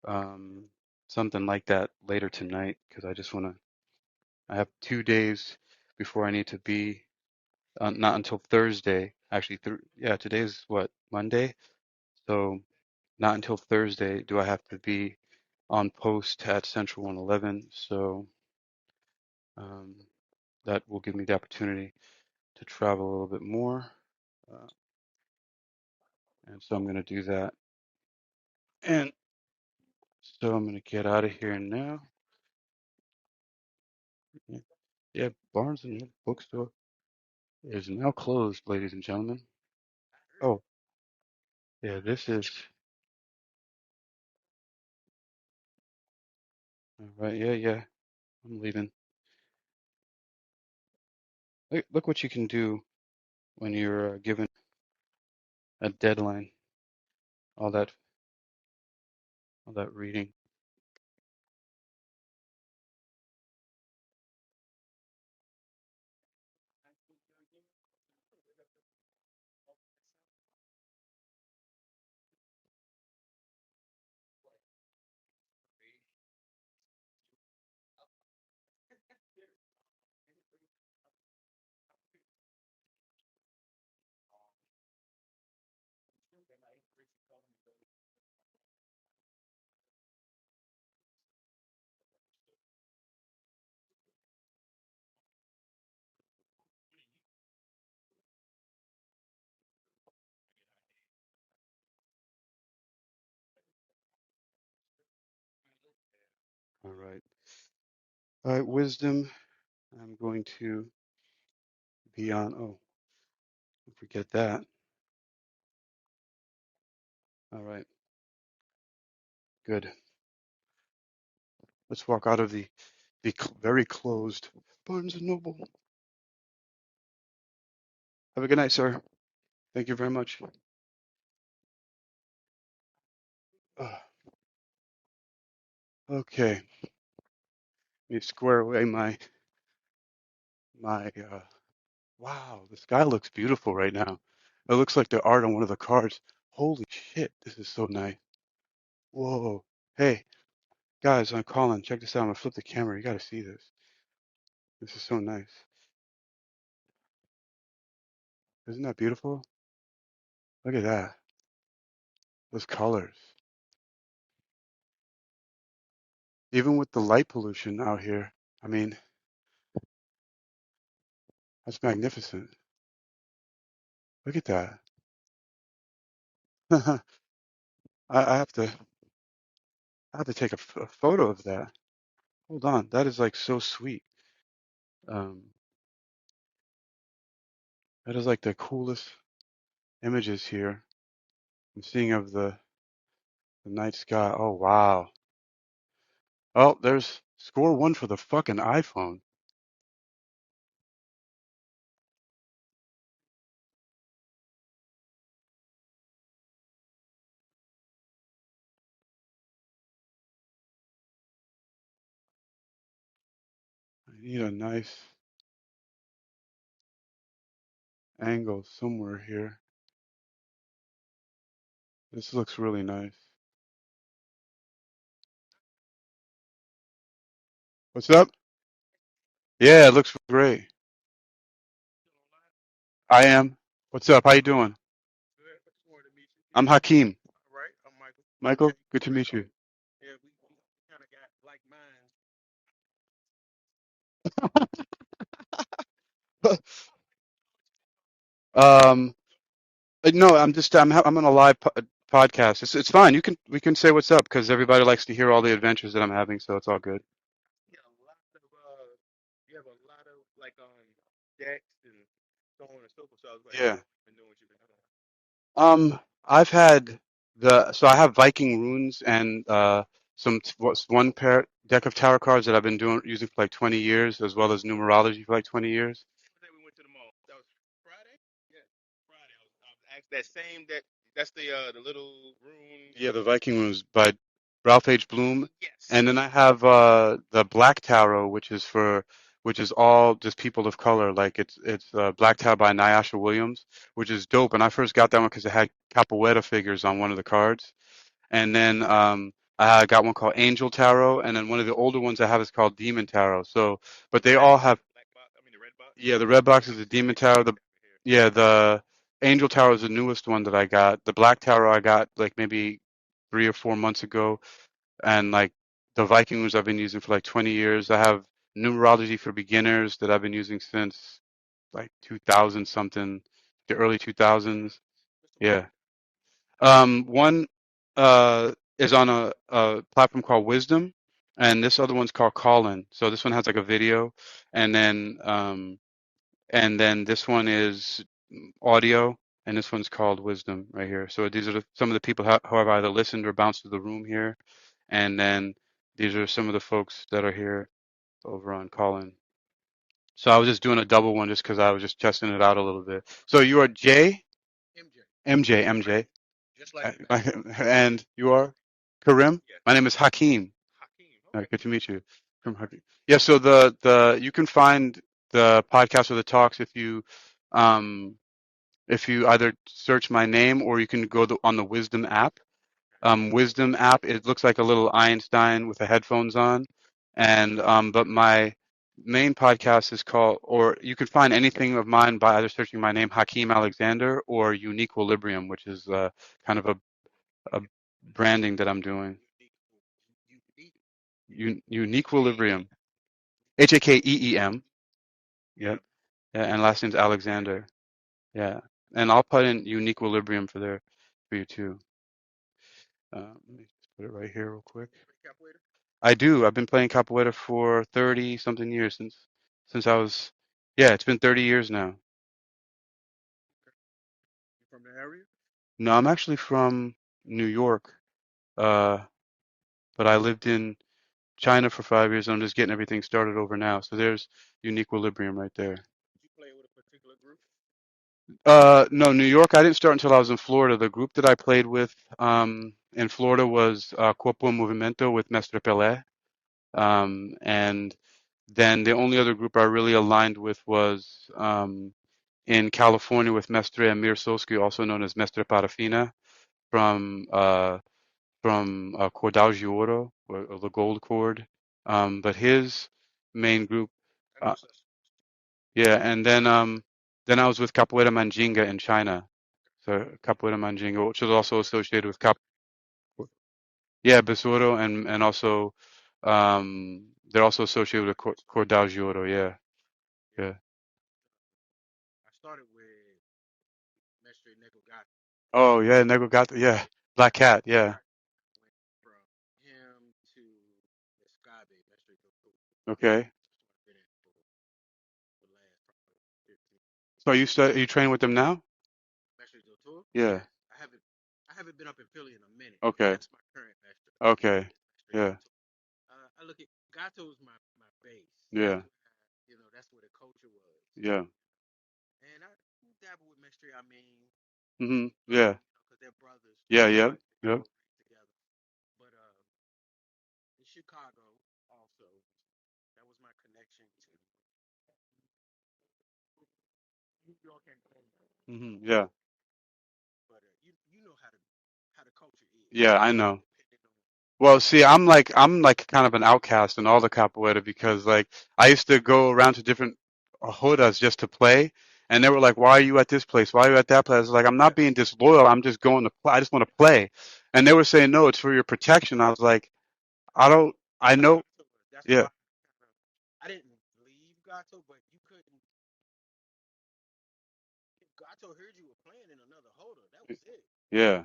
um, something like that later tonight because I just want to. I have 2 days before I need to be. Not until Thursday. Actually, yeah, today's what, Monday? So not until Thursday do I have to be on post at Central 111. So um, that will give me the opportunity to travel a little bit more. Uh, and so I'm going to do that. And so I'm going to get out of here now. Yeah, Barnes and Noble bookstore is now closed, ladies and gentlemen. Oh, yeah, this is. All right, yeah. I'm leaving. Look what you can do when you're given a deadline. All that, all that reading. All right. All right, wisdom. I'm going to be on. Oh, don't forget that. All right, good. Let's walk out of the very closed Barnes and Noble. Have a good night, sir. Thank you very much. Okay, let me square away my. Wow, the sky looks beautiful right now. It looks like the art on one of the cards. Holy shit, this is so nice. Whoa. Hey, guys, I'm Callin. Check this out. I'm gonna flip the camera. You gotta see this. This is so nice. Isn't that beautiful? Look at that. Those colors. Even with the light pollution out here, I mean, that's magnificent. Look at that. I have to take a photo of that. Hold on. That is like so sweet. Um, that is like the coolest images here. I'm seeing of the night sky. Oh, wow. Oh, there's score one for the fucking iPhone. I need a nice angle somewhere here. This looks really nice. What's up? Yeah, it looks great. I am. What's up? How you doing? I'm Hakeem. Michael, good to meet you. Um, no, I'm on a live podcast. It's fine. We can say what's up because everybody likes to hear all the adventures that I'm having, so it's all good. Yeah. I've had so I have Viking runes and what's one pair deck of tarot cards that I've been using for like 20 years, as well as numerology for like 20 years. Yeah, the Viking runes by Ralph H. Bloom. And then I have the Black Tarot, which is all just people of color. Like it's Black Tarot by Nyasha Williams, which is dope. And I first got that one because it had capoeira figures on one of the cards. And then I got one called Angel Tarot, and then one of the older ones I have is called Demon Tarot. So, but they all have, yeah, the red box is the Demon Tarot. Yeah, the Angel Tarot is the newest one that I got. The Black Tarot I got like maybe 3 or 4 months ago, and like the Viking ones I've been using for like 20 years. I have numerology for beginners that I've been using since like 2000 something, the early 2000s. Yeah. One is on a platform called Wisdom, and this other one's called Callin. So this one has like a video, and then this one is audio, and this one's called Wisdom right here. So these are some of the people who have either listened or bounced to the room here, and then these are some of the folks that are here over on Callin. So I was just doing a double one just because I was just testing it out a little bit. So you are Jay? MJ, MJ. And you are Karim? My name is Hakeem. Good to meet you. From Hakeem. Yeah, so the you can find the podcast or the talks um if you either search my name or you can go on the Wisdom app. Wisdom app, it looks like a little Einstein with the headphones on. And but my main podcast is called, or you can find anything of mine by either searching my name, Hakeem Alexander, or UniquilibriuM, which is kind of a branding that I'm doing. UniquilibriuM. HAKEEM. Yep. Yeah, and last name's Alexander. Yeah. And I'll put in UniquilibriuM for you too. Let me just put it right here real quick. I do. I've been playing capoeira for 30 something years since I was, yeah, it's been 30 years now. No, I'm actually from New York. Uh, but I lived in China for 5 years. I'm just getting everything started over now. So there's UniquilibriuM right there. No, New York, I didn't start until I was in Florida. The group that I played with in Florida was Corpo Movimento with Mestre Pelé. And then the only other group I really aligned with was in California with Mestre Amir Sosky, also known as Mestre Parafina, from Cordal de Ouro, or the Gold Chord. But his main group, uh, yeah, and then I was with Capoeira Mandinga in China. So Capoeira Mandinga, which is also associated with yeah, Besouro, and also they're also associated with Cordal de Ouro, yeah, yeah. Oh yeah, Nego Gato, yeah. Black Cat, yeah. Okay. So are you training with them now? Yeah. Okay. Okay. Yeah. Yeah. Yeah. Yeah. Yeah. Yeah. Yep. Yeah. Yeah. I know. Well, see, I'm like kind of an outcast in all the capoeira because like I used to go around to different rodas just to play, and they were like, "Why are you at this place? Why are you at that place?" I was like, "I'm not being disloyal. I'm just going to play. I just want to play." And they were saying, "No, it's for your protection." I was like, "I don't. I know. Yeah, yeah,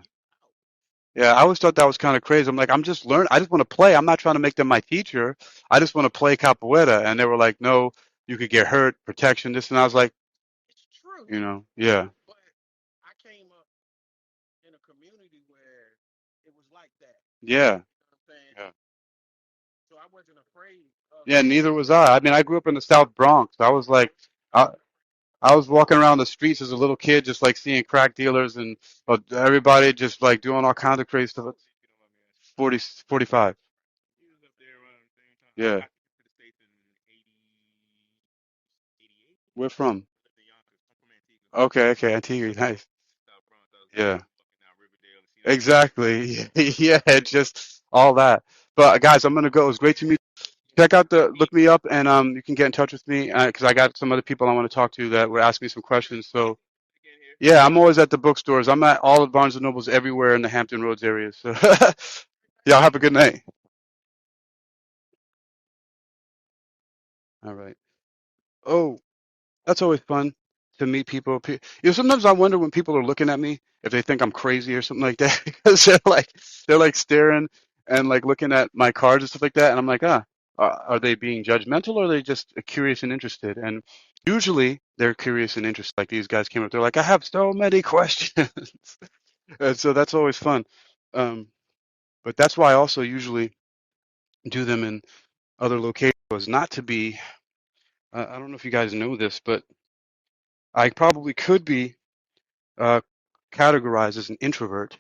yeah." I always thought that was kind of crazy. I'm like, I'm just learning. I just want to play. I'm not trying to make them my teacher. I just want to play capoeira. And they were like, "No, you could get hurt. Protection. This." And I was like, yeah. Yeah. Yeah. Yeah, neither was I. I mean, I grew up in the South Bronx. I was like, I, I was walking around the streets as a little kid, just like seeing crack dealers and everybody just like doing all kinds of crazy stuff. 40, 45. Yeah. Where from? Okay, okay, Antigua, nice. Yeah. Exactly. Yeah, it just all that. But guys, I'm gonna go. It was great to meet. Check out look me up, and you can get in touch with me because I got some other people I want to talk to that were asking me some questions. So yeah, I'm always at the bookstores. I'm at all of Barnes and Nobles everywhere in the Hampton Roads area. So y'all have a good night. All right. Oh, that's always fun to meet people. Sometimes I wonder when people are looking at me if they think I'm crazy or something like that because they're like staring and like looking at my cards and stuff like that, and I'm like, are they being judgmental or are they just curious and interested? And usually they're curious and interested. Like these guys came up, they're like, I have so many questions, and so that's always fun. Um, but that's why I also usually do them in other locations, not to be. I don't know if you guys know this, but I probably could be uh, categorized as an introvert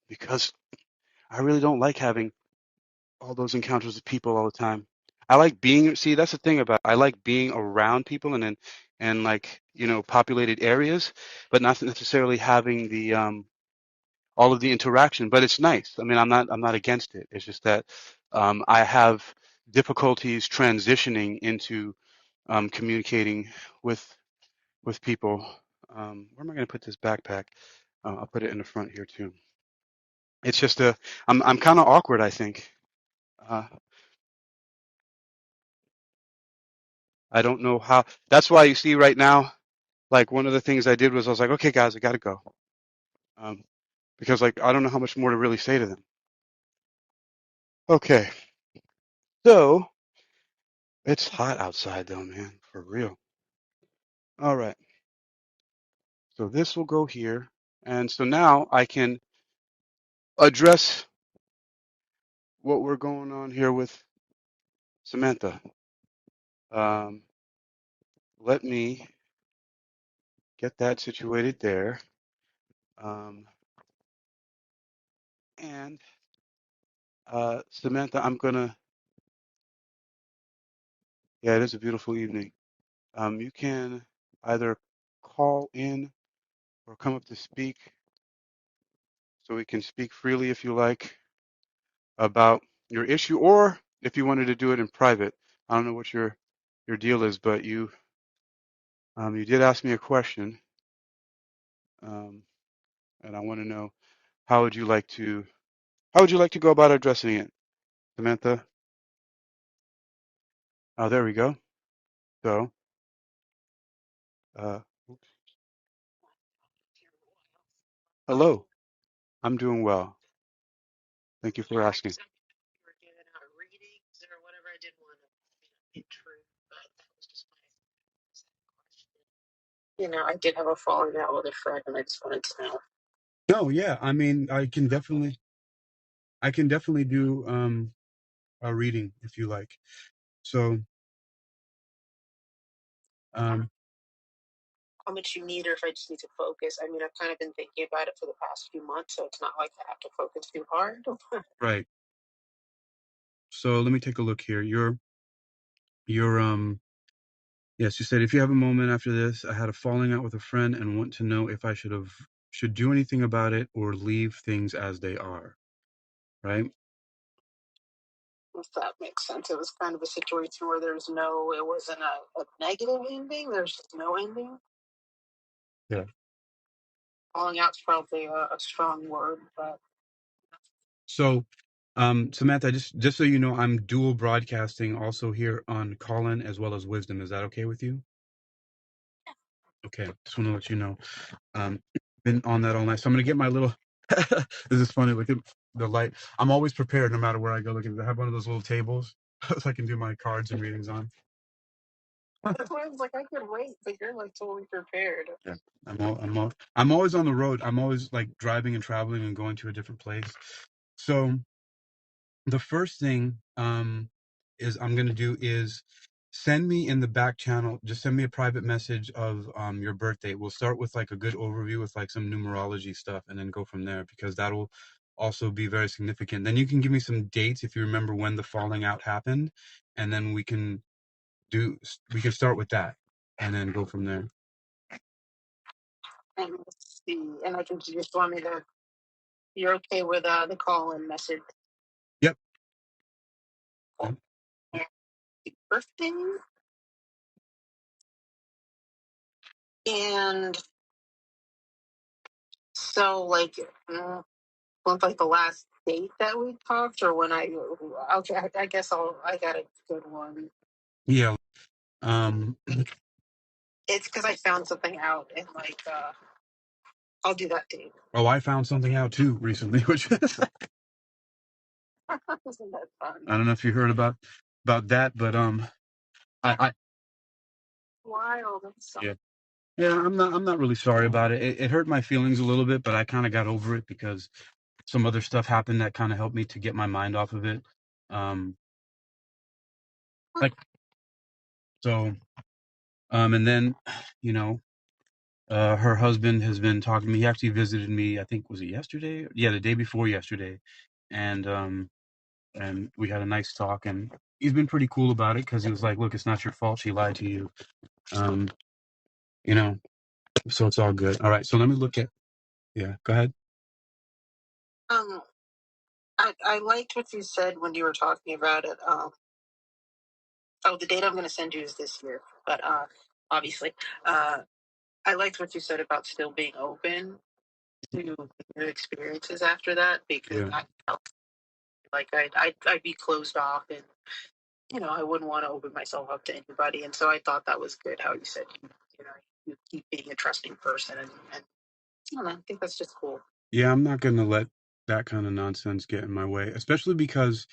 because I really don't like having all those encounters with people all the time. I like being, see, that's the thing about, I like being around people and like, populated areas, but not necessarily having the all of the interaction. But it's nice. I mean, I'm not against it. It's just that I have difficulties transitioning into communicating with people. Where am I going to put this backpack? I'll put it in the front here too. It's just I'm kind of awkward, I think. Uh, I don't know how. That's why you see right now, like one of the things I did was I was like, okay, guys, I got to go, um, because like I don't know how much more to really say to them. Okay, so it's hot outside though, man, for real. All right, so this will go here, and so now I can address what we're going on here with Samantha. Um, Let me get that situated there. Um, and Samantha, yeah, it is a beautiful evening. You can either call in or come up to speak so we can speak freely if you like about your issue, or if you wanted to do it in private. I don't know what your deal is, but you did ask me a question, um, and I want to know how would you like to how would you like to go about addressing it, Samantha? Oh, there we go. So, uh, hello. I'm doing well. Thank you for asking. No, yeah. I mean, I can definitely do a reading if you like. So, um, right. So let me take a look here. You're yes, you said if you have a moment after this, I had a falling out with a friend and want to know if I should do anything about it or leave things as they are. Right? Yeah. So, Samantha, just so you know, I'm dual broadcasting also here on Callin as well as Wisdom. Is that okay with you? Okay, just want to let you know. Um, been on that all night, so I'm gonna get my little. This is funny. Look at the light. I'm always prepared, no matter where I go. Look at, I have one of those little tables so I can do my cards and readings on. Yeah, I'm always on the road. I'm always like driving and traveling and going to a different place. So the first thing is I'm gonna do is send me in the back channel. Just send me a private message of your birthday. We'll start with like a good overview with like some numerology stuff, and then go from there because that'll also be very significant. Then you can give me some dates if you remember when the falling out happened, and then we can start with that, and then go from there. You're okay with the Callin message? Yep. Cool. Happy birthday. And so, like, was like the last date that we talked, or when okay, I guess I got a good one. Yeah. It's because I found something out, and like, I'll do that date. Oh, I found something out too recently, which is Isn't that fun? I don't know if you heard about that, but I Wild. yeah. Yeah, I'm not really sorry about it. It hurt my feelings a little bit, but I kind of got over it because some other stuff happened that kind of helped me to get my mind off of it. Like so, and then, you know, her husband has been talking to me. He actually visited me. I think was it yesterday? Yeah, the day before yesterday, and we had a nice talk. And he's been pretty cool about it because he was like, "Look, it's not your fault. She lied to you." Um, you know, so it's all good. All right, so let me look at. Yeah, go ahead. I liked what you said when you were talking about it. The data I'm going to send you is this year, but obviously, I liked what you said about still being open to new experiences after that, because I felt like I'd be closed off, and I wouldn't want to open myself up to anybody. And so I thought that was good how you said you keep being a trusting person, and I don't know, I think that's just cool. Yeah, I'm not going to let that kind of nonsense get in my way, especially because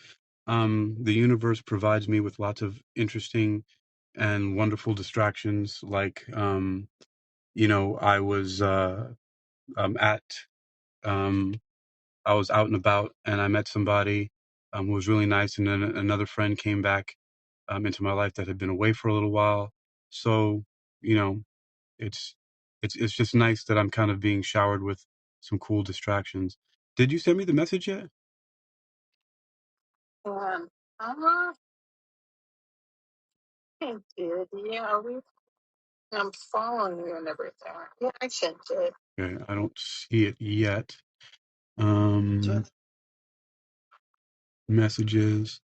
the universe provides me with lots of interesting and wonderful distractions. Like, I was at, I was out and about, and I met somebody who was really nice, and then another friend came back into my life that had been away for a little while. So, you know, it's it's just nice that I'm kind of being showered with some cool distractions. Did you send me the message yet? Um, I did. Yeah, I'm following you and everything. Yeah, I sent it. Okay, I don't see it yet. Messages.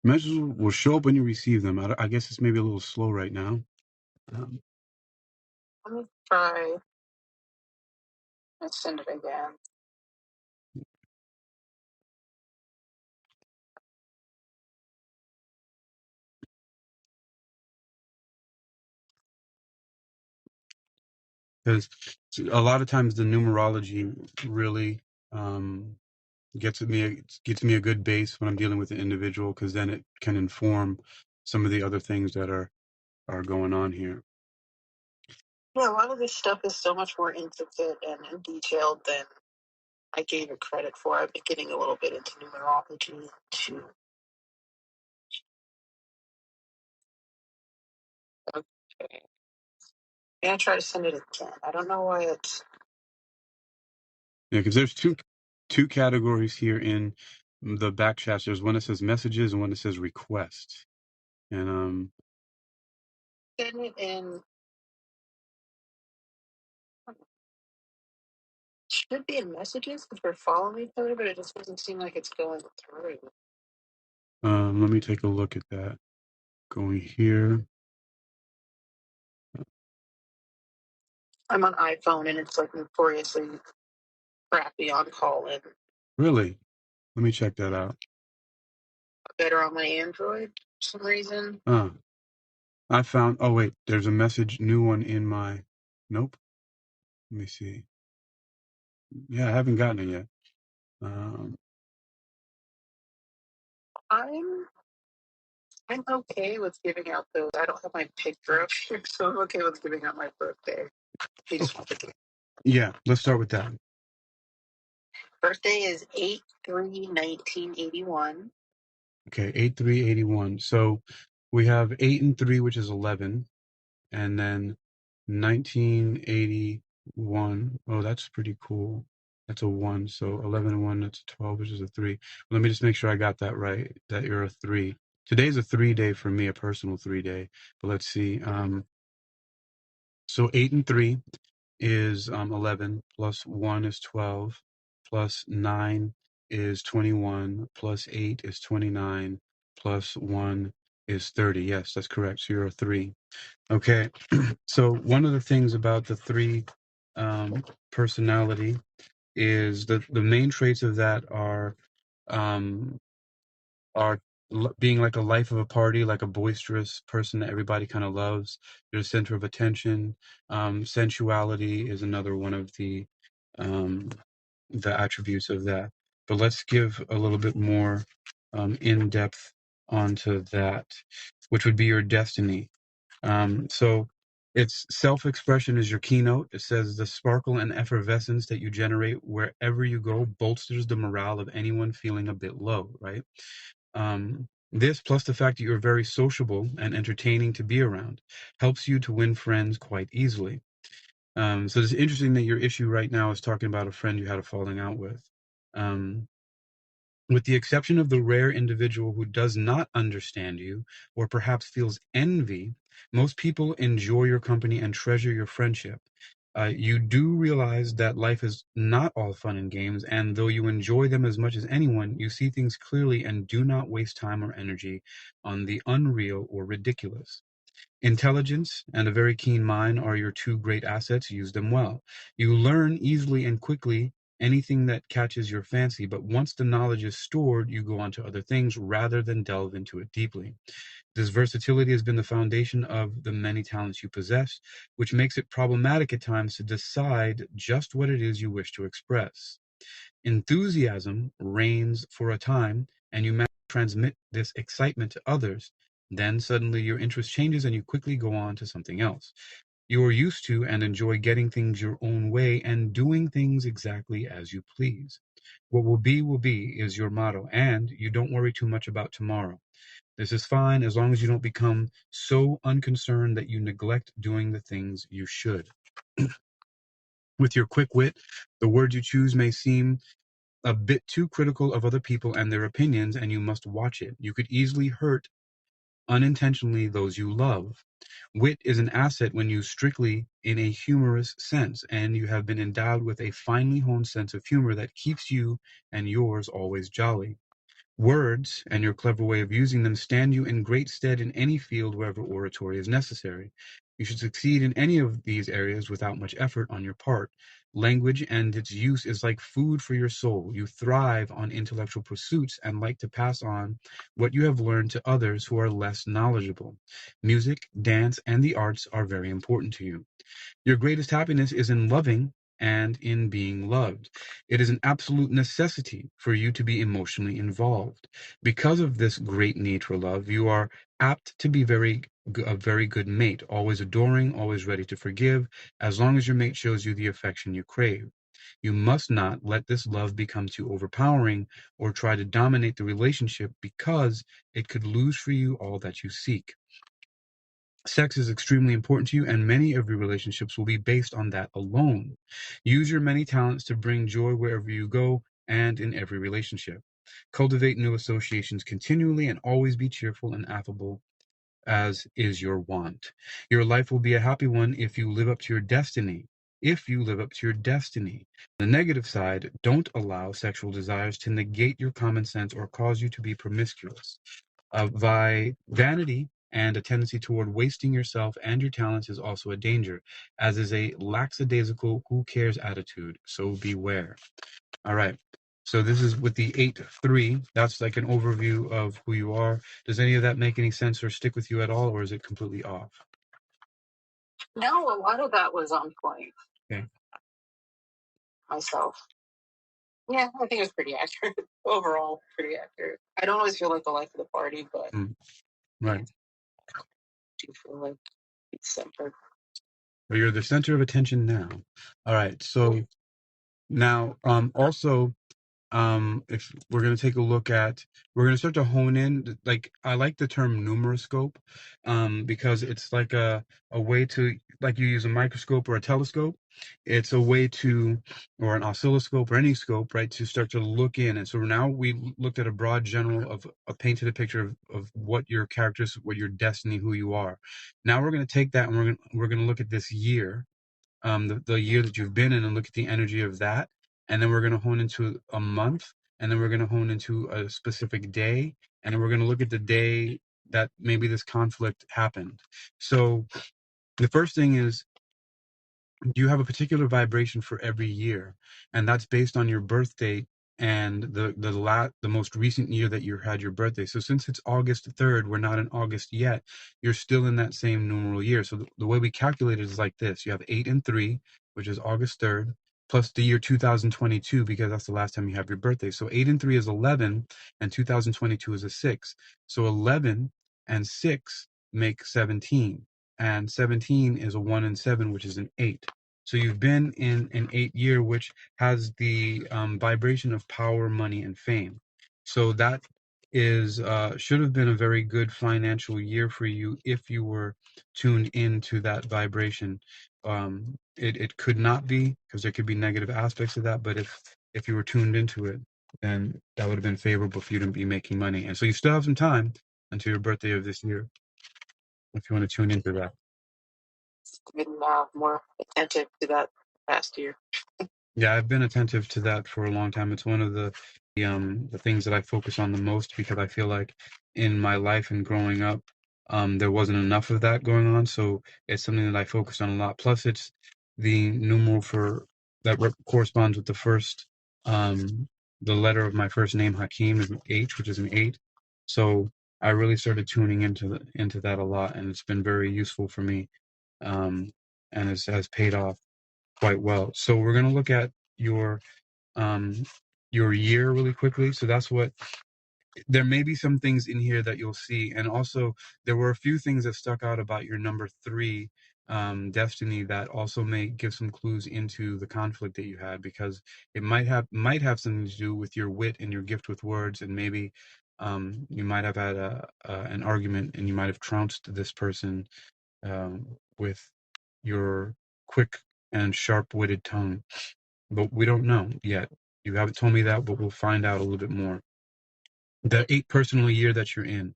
Messages will show up when you receive them. I guess it's maybe a little slow right now. Let me try. Let's send it again. Because a lot of times the numerology really gets me a good base when I'm dealing with an individual, because then it can inform some of the other things that are going on here. Yeah, a lot of this stuff is so much more intricate and detailed than I gave it credit for. I've been getting a little bit into numerology too. Okay. I'm gonna try to send it again. I don't know why it's. Yeah, because there's two categories here in the back chat. There's one that says messages and one that says requests. And Send it in. Should be in messages because we're following each other, but it just doesn't seem like it's going through. let me take a look at that. Going here. I'm on iPhone and it's like notoriously crappy on Callin. Really? Let me check that out. Better on my Android for some reason. I found. Oh wait, there's a new one in my. Nope. Let me see. Yeah, I haven't gotten it yet. I'm okay with giving out those. I don't have my picture up here, so I'm okay with giving out my birthday. You just want the Yeah, let's start with that. birthday is 8/3/1981. Okay, 8/3/81. So we have 8 and 3, which is 11, and then 1981. Oh, that's pretty cool. That's a 1. So 11 and 1, that's a 12, which is a 3. Let me just make sure I got that right, that you're a 3. Today's a 3-day for me, a personal 3-day. But let's see. So 8 and 3 is 11, plus 1 is 12, plus 9 is 21, plus 8 is 29, plus 1 is 30. Yes, that's correct. So you're a 3. Okay. So one of the things about the 3 personality is that the main traits of that um, are being like a life of a party, like a boisterous person that everybody kind of loves. You're the center of attention. Sensuality is another one of um, the attributes of that. But let's give a little bit more in depth onto that, which would be your destiny. So it's self-expression is your keynote. It says the sparkle and effervescence that you generate wherever you go bolsters the morale of anyone feeling a bit low, right? This, plus the fact that you're very sociable and entertaining to be around, helps you to win friends quite easily. So it's interesting that your issue right now is talking about a friend you had a falling out with. With the exception of the rare individual who does not understand you or perhaps feels envy, most people enjoy your company and treasure your friendship. You do realize that life is not all fun and games, and though you enjoy them as much as anyone, you see things clearly and do not waste time or energy on the unreal or ridiculous. Intelligence and a very keen mind are your 2 great assets. Use them well. You learn easily and quickly anything that catches your fancy, but once the knowledge is stored, you go on to other things rather than delve into it deeply. This versatility has been the foundation of the many talents you possess, which makes it problematic at times to decide just what it is you wish to express. Enthusiasm reigns for a time, and you manage to transmit this excitement to others. Then suddenly your interest changes and you quickly go on to something else. You are used to and enjoy getting things your own way and doing things exactly as you please. What will be is your motto, and you don't worry too much about tomorrow. This is fine as long as you don't become so unconcerned that you neglect doing the things you should. With your quick wit, the words you choose may seem a bit too critical of other people and their opinions, and you must watch it. You could easily hurt unintentionally those you love. Wit is an asset when used strictly in a humorous sense, and you have been endowed with a finely honed sense of humor that keeps you and yours always jolly. Words, and your clever way of using them, stand you in great stead in any field wherever oratory is necessary. You should succeed in any of these areas without much effort on your part. Language and its use is like food for your soul. You thrive on intellectual pursuits and like to pass on what you have learned to others who are less knowledgeable. Music, dance, and the arts are very important to you. Your greatest happiness is in loving and in being loved. It is an absolute necessity for you to be emotionally involved. Because of this great need for love, you are apt to be a very good mate, always adoring, always ready to forgive, as long as your mate shows you the affection you crave. You must not let this love become too overpowering or try to dominate the relationship, because it could lose for you all that you seek. Sex is extremely important to you, and many of your relationships will be based on that alone. Use your many talents to bring joy wherever you go and in every relationship. Cultivate new associations continually and always be cheerful and affable as is your wont. Your life will be a happy one if you live up to your destiny. If you live up to your destiny. The negative side, don't allow sexual desires to negate your common sense or cause you to be promiscuous. Vanity and a tendency toward wasting yourself and your talents is also a danger, as is a lackadaisical who cares attitude. So beware. All right. So this is with the 8-3. That's like an overview of who you are. Does any of that make any sense or stick with you at all, or is it completely off? No, a lot of that was on point. Okay. Myself. Yeah, I think it was pretty accurate. Overall, pretty accurate. I don't always feel like the life of the party, but Right. I do feel like it's centered. Well, you're the center of attention now. All right. So now, also, if we're going to take a look at, we're going to start to hone in, like, I like the term numeroscope, because it's like a way to, like, you use a microscope or a telescope. It's a way to, or an oscilloscope or any scope, right, to start to look in. And so now we looked at a broad general of painted a picture of what your characters, what your destiny, who you are. Now we're going to take that and we're going to look at this year, the year that you've been in, and look at the energy of that, and then we're going to hone into a month, and then we're going to hone into a specific day, and then we're going to look at the day that maybe this conflict happened. So the first thing is, you have a particular vibration for every year, and that's based on your birth date and the most recent year that you had your birthday. So since it's August 3rd, we're not in August yet, you're still in that same numeral year. So the way we calculate it is like this: you have 8 and 3, which is August 3rd, plus the year 2022, because that's the last time you have your birthday. So 8 and 3 is 11, and 2022 is a 6. So 11 and 6 make 17, and 17 is a 1 and 7, which is an 8. So you've been in an 8 year, which has the vibration of power, money, and fame. So that is should have been a very good financial year for you if you were tuned into that vibration. It could not be, because there could be negative aspects of that, but if you were tuned into it, then that would have been favorable for you to be making money. And so you still have some time until your birthday of this year if you want to tune into that. Been more attentive to that past year. Yeah, I've been attentive to that for a long time. It's one of the things that I focus on the most, because I feel like in my life and growing up, there wasn't enough of that going on. So it's something that I focus on a lot. Plus, it's the numeral for that corresponds with the first, the letter of my first name, Hakeem, is an H, which is an 8. So I really started tuning into that a lot, and it's been very useful for me, and has paid off quite well. So we're going to look at um your year really quickly. So that's what, there may be some things in here that you'll see, and also there were a few things that stuck out about your number 3 destiny that also may give some clues into the conflict that you had, because it might have something to do with your wit and your gift with words, and maybe you might have had an argument, and you might have trounced this person with your quick and sharp-witted tongue. But we don't know yet. You haven't told me that, but we'll find out a little bit more. The 8 personal year that you're in.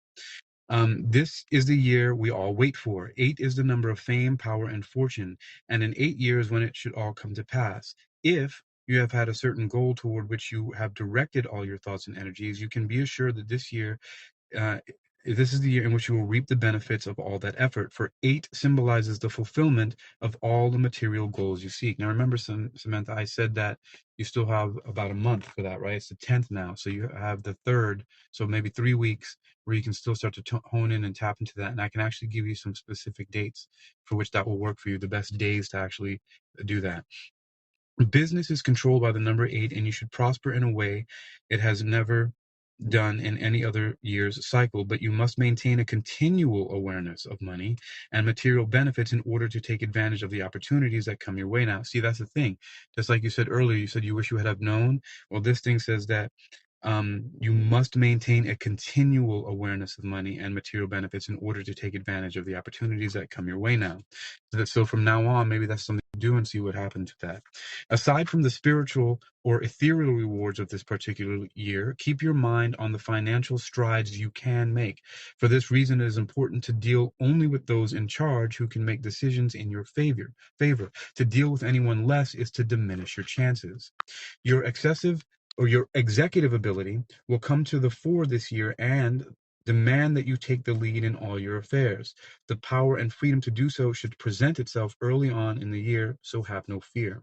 This is the year we all wait for. 8 is the number of fame, power, and fortune, and in 8 years when it should all come to pass. If you have had a certain goal toward which you have directed all your thoughts and energies, you can be assured that this is the year in which you will reap the benefits of all that effort. For 8 symbolizes the fulfillment of all the material goals you seek. Now, remember, Samantha, I said that you still have about a month for that, right? It's the 10th now, so you have the 3rd, so maybe 3 weeks where you can still start to hone in and tap into that. And I can actually give you some specific dates for which that will work for you, the best days to actually do that. Business is controlled by the number 8, and you should prosper in a way it has never done in any other year's cycle, but you must maintain a continual awareness of money and material benefits in order to take advantage of the opportunities that come your way now. See, that's the thing. Just like you said earlier, you said you wish you had have known. Well, this thing says that you must maintain a continual awareness of money and material benefits in order to take advantage of the opportunities that come your way now. So from now on, maybe that's something to do and see what happens with that. Aside from the spiritual or ethereal rewards of this particular year, keep your mind on the financial strides you can make. For this reason, it is important to deal only with those in charge who can make decisions in your favor. To deal with anyone less is to diminish your chances. Your executive ability will come to the fore this year and demand that you take the lead in all your affairs. The power and freedom to do so should present itself early on in the year, so have no fear.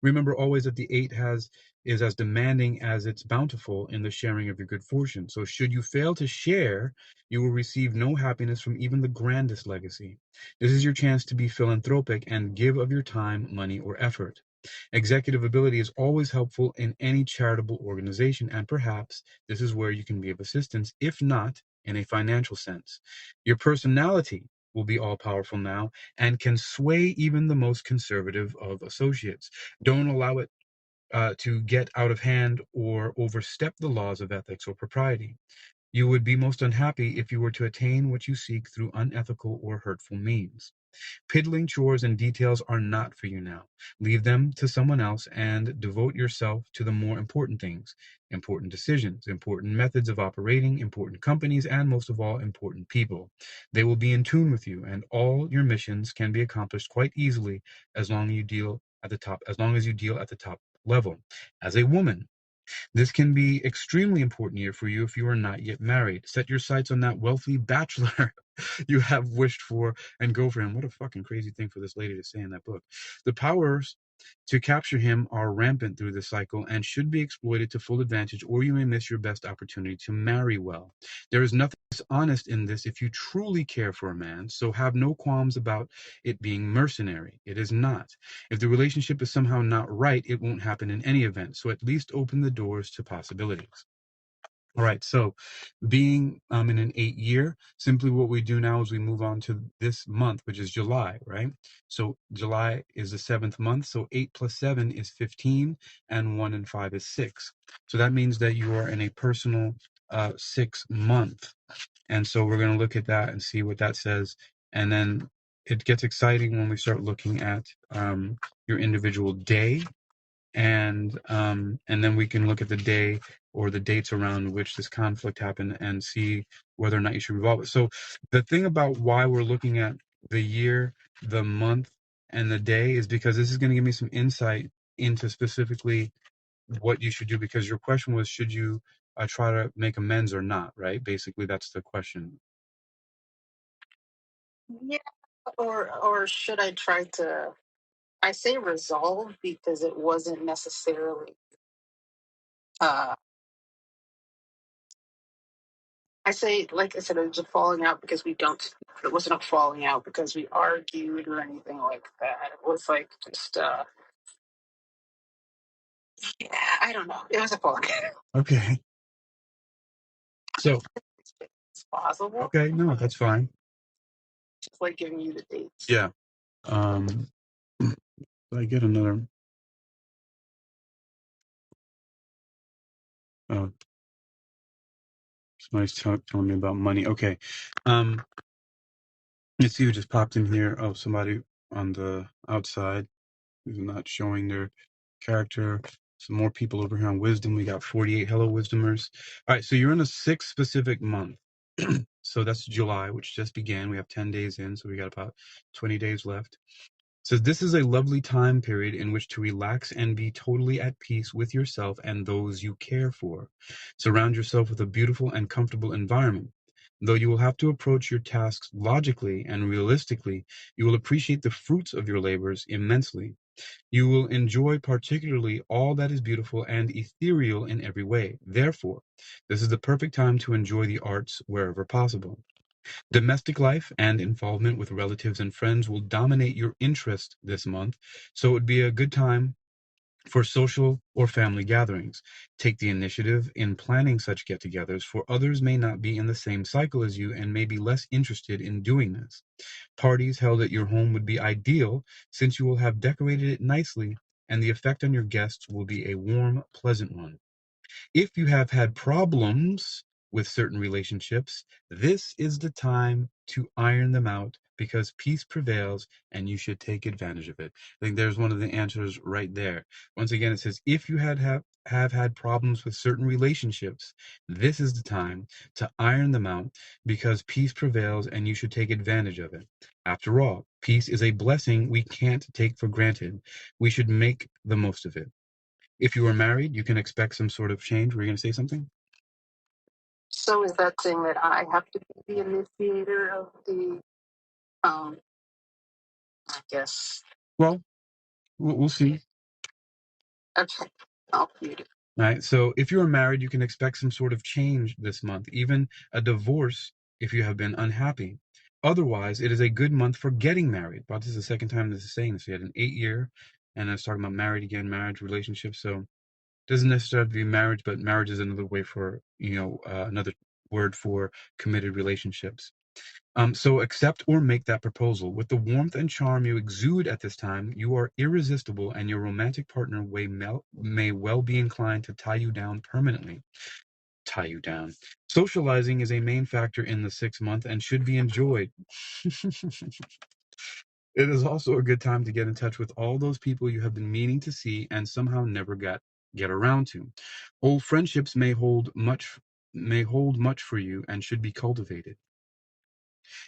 Remember always that the 8 is as demanding as it's bountiful in the sharing of your good fortune. So should you fail to share, you will receive no happiness from even the grandest legacy. This is your chance to be philanthropic and give of your time, money, or effort. Executive ability is always helpful in any charitable organization, and perhaps this is where you can be of assistance, if not in a financial sense. Your personality will be all powerful now and can sway even the most conservative of associates. Don't allow it to get out of hand or overstep the laws of ethics or propriety. You would be most unhappy if you were to attain what you seek through unethical or hurtful means. Piddling chores and details are not for you now. Leave them to someone else and devote yourself to the more important things, important decisions, important methods of operating, important companies, and most of all, important people. They will be in tune with you, and all your missions can be accomplished quite easily as long as you deal at the top level. As a woman, this can be extremely important year for you if you are not yet married. Set your sights on that wealthy bachelor you have wished for and go for him. What a fucking crazy thing for this lady to say in that book. The powers to capture him are rampant through this cycle and should be exploited to full advantage, or you may miss your best opportunity to marry well. There is nothing dishonest in this if you truly care for a man, so have no qualms about it being mercenary. It is not. If the relationship is somehow not right, it won't happen in any event, so at least open the doors to possibilities. All right, so being in an 8 year, simply what we do now is we move on to this month, which is July, right? So July is the 7th month, so 8 plus 7 is 15, and 1 and 5 is 6. So that means that you are in a personal 6 month. And so we're going to look at that and see what that says. And then it gets exciting when we start looking at your individual day, and then we can look at the day or the dates around which this conflict happened and see whether or not you should resolve it. So the thing about why we're looking at the year, the month, and the day is because this is going to give me some insight into specifically what you should do, because your question was, should you try to make amends or not, right? Basically, that's the question. Yeah, or should I try to? I say resolve because it wasn't necessarily. I say, like I said, it was a falling out because we don't. It wasn't a falling out because we argued or anything like that. It was like just, yeah, I don't know. It was a falling out. Okay. So, It's possible. okay, no, that's fine. Just like giving you the dates. Yeah. Um, I get another. Oh, somebody's telling me about money. Okay. Let's see who just popped in here. Oh, somebody on the outside who's not showing their character. Some more people over here on wisdom. We got 48. Hello, wisdomers. All right, so you're in a 6 specific month. So that's July, which just began. We have 10 days in, so we got about 20 days left. So this is a lovely time period in which to relax and be totally at peace with yourself and those you care for. Surround yourself with a beautiful and comfortable environment. Though you will have to approach your tasks logically and realistically, you will appreciate the fruits of your labors immensely. You will enjoy particularly all that is beautiful and ethereal in every way. Therefore, this is the perfect time to enjoy the arts wherever possible. Domestic life and involvement with relatives and friends will dominate your interest this month, so it would be a good time for social or family gatherings. Take the initiative in planning such get-togethers, for others may not be in the same cycle as you and may be less interested in doing this. Parties held at your home would be ideal, since you will have decorated it nicely, and the effect on your guests will be a warm, pleasant one. If you have had problems with certain relationships, this is the time to iron them out, because peace prevails and you should take advantage of it. I think there's one of the answers right there. Once again, it says, if you have had problems with certain relationships, this is the time to iron them out, because peace prevails and you should take advantage of it. After all, peace is a blessing we can't take for granted. We should make the most of it. If you are married, you can expect some sort of change. Were you going to say something? So is that saying that I have to be the initiator of the, I guess. Well, we'll see. Okay. I'll read it. All right. So if you are married, you can expect some sort of change this month, even a divorce if you have been unhappy. Otherwise, it is a good month for getting married. But this is the second time this is saying this. We had an 8 year, and I was talking about married again, marriage, relationship. So it doesn't necessarily have to be marriage, but marriage is another way for, another word for committed relationships. So accept or make that proposal. With the warmth and charm you exude at this time, you are irresistible, and your romantic partner may well be inclined to tie you down permanently. Tie you down. Socializing is a main factor in the 6 month and should be enjoyed. It is also a good time to get in touch with all those people you have been meaning to see and somehow never get around to. Old friendships may hold much for you and should be cultivated.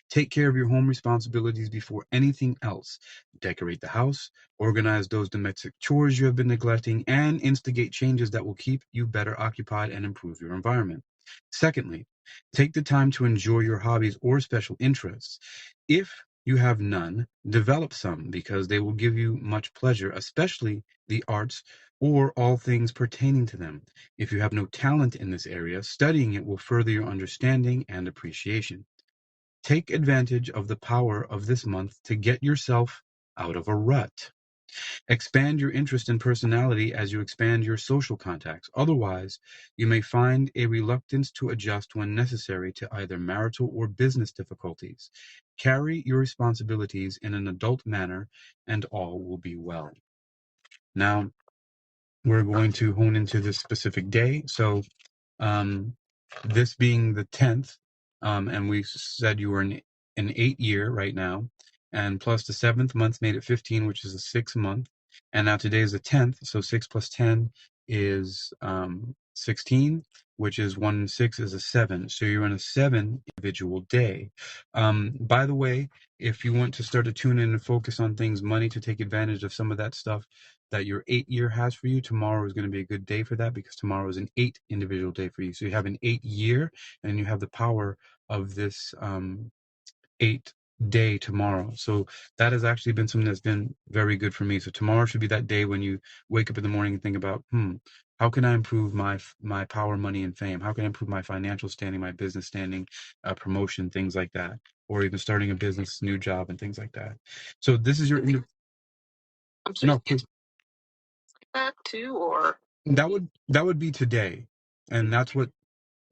Take care of your home responsibilities before anything else. Decorate the house, organize those domestic chores you have been neglecting, and instigate changes that will keep you better occupied and improve your environment. Secondly, take the time to enjoy your hobbies or special interests. If you have none, develop some because they will give you much pleasure, especially the arts or all things pertaining to them. If you have no talent in this area, studying it will further your understanding and appreciation. Take advantage of the power of this month to get yourself out of a rut. Expand your interest and personality as you expand your social contacts. Otherwise, you may find a reluctance to adjust when necessary to either marital or business difficulties. Carry your responsibilities in an adult manner, and all will be well. Now, we're going to hone into this specific day. So, um, this being the 10th, and we said you were in an 8 year right now, and plus the 7th month made it 15, which is a 6 month. And now today is the 10th, so 6 plus 10 is 16, which is 1 and 6 is a 7. So you're in a 7 individual day. By the way, if you want to start to tune in and focus on things, money, to take advantage of some of that stuff that your 8 year has for you, tomorrow is going to be a good day for that because tomorrow is an 8 individual day for you. So you have an 8 year and you have the power of this 8 day tomorrow. So that has actually been something that's been very good for me. So tomorrow should be that day when you wake up in the morning and think about, how can I improve my power, money, and fame? How can I improve my financial standing, my business standing, promotion, things like that, or even starting a business, new job, and things like that. So this is your I'm sorry, no, please. that too, or That would be today, and that's what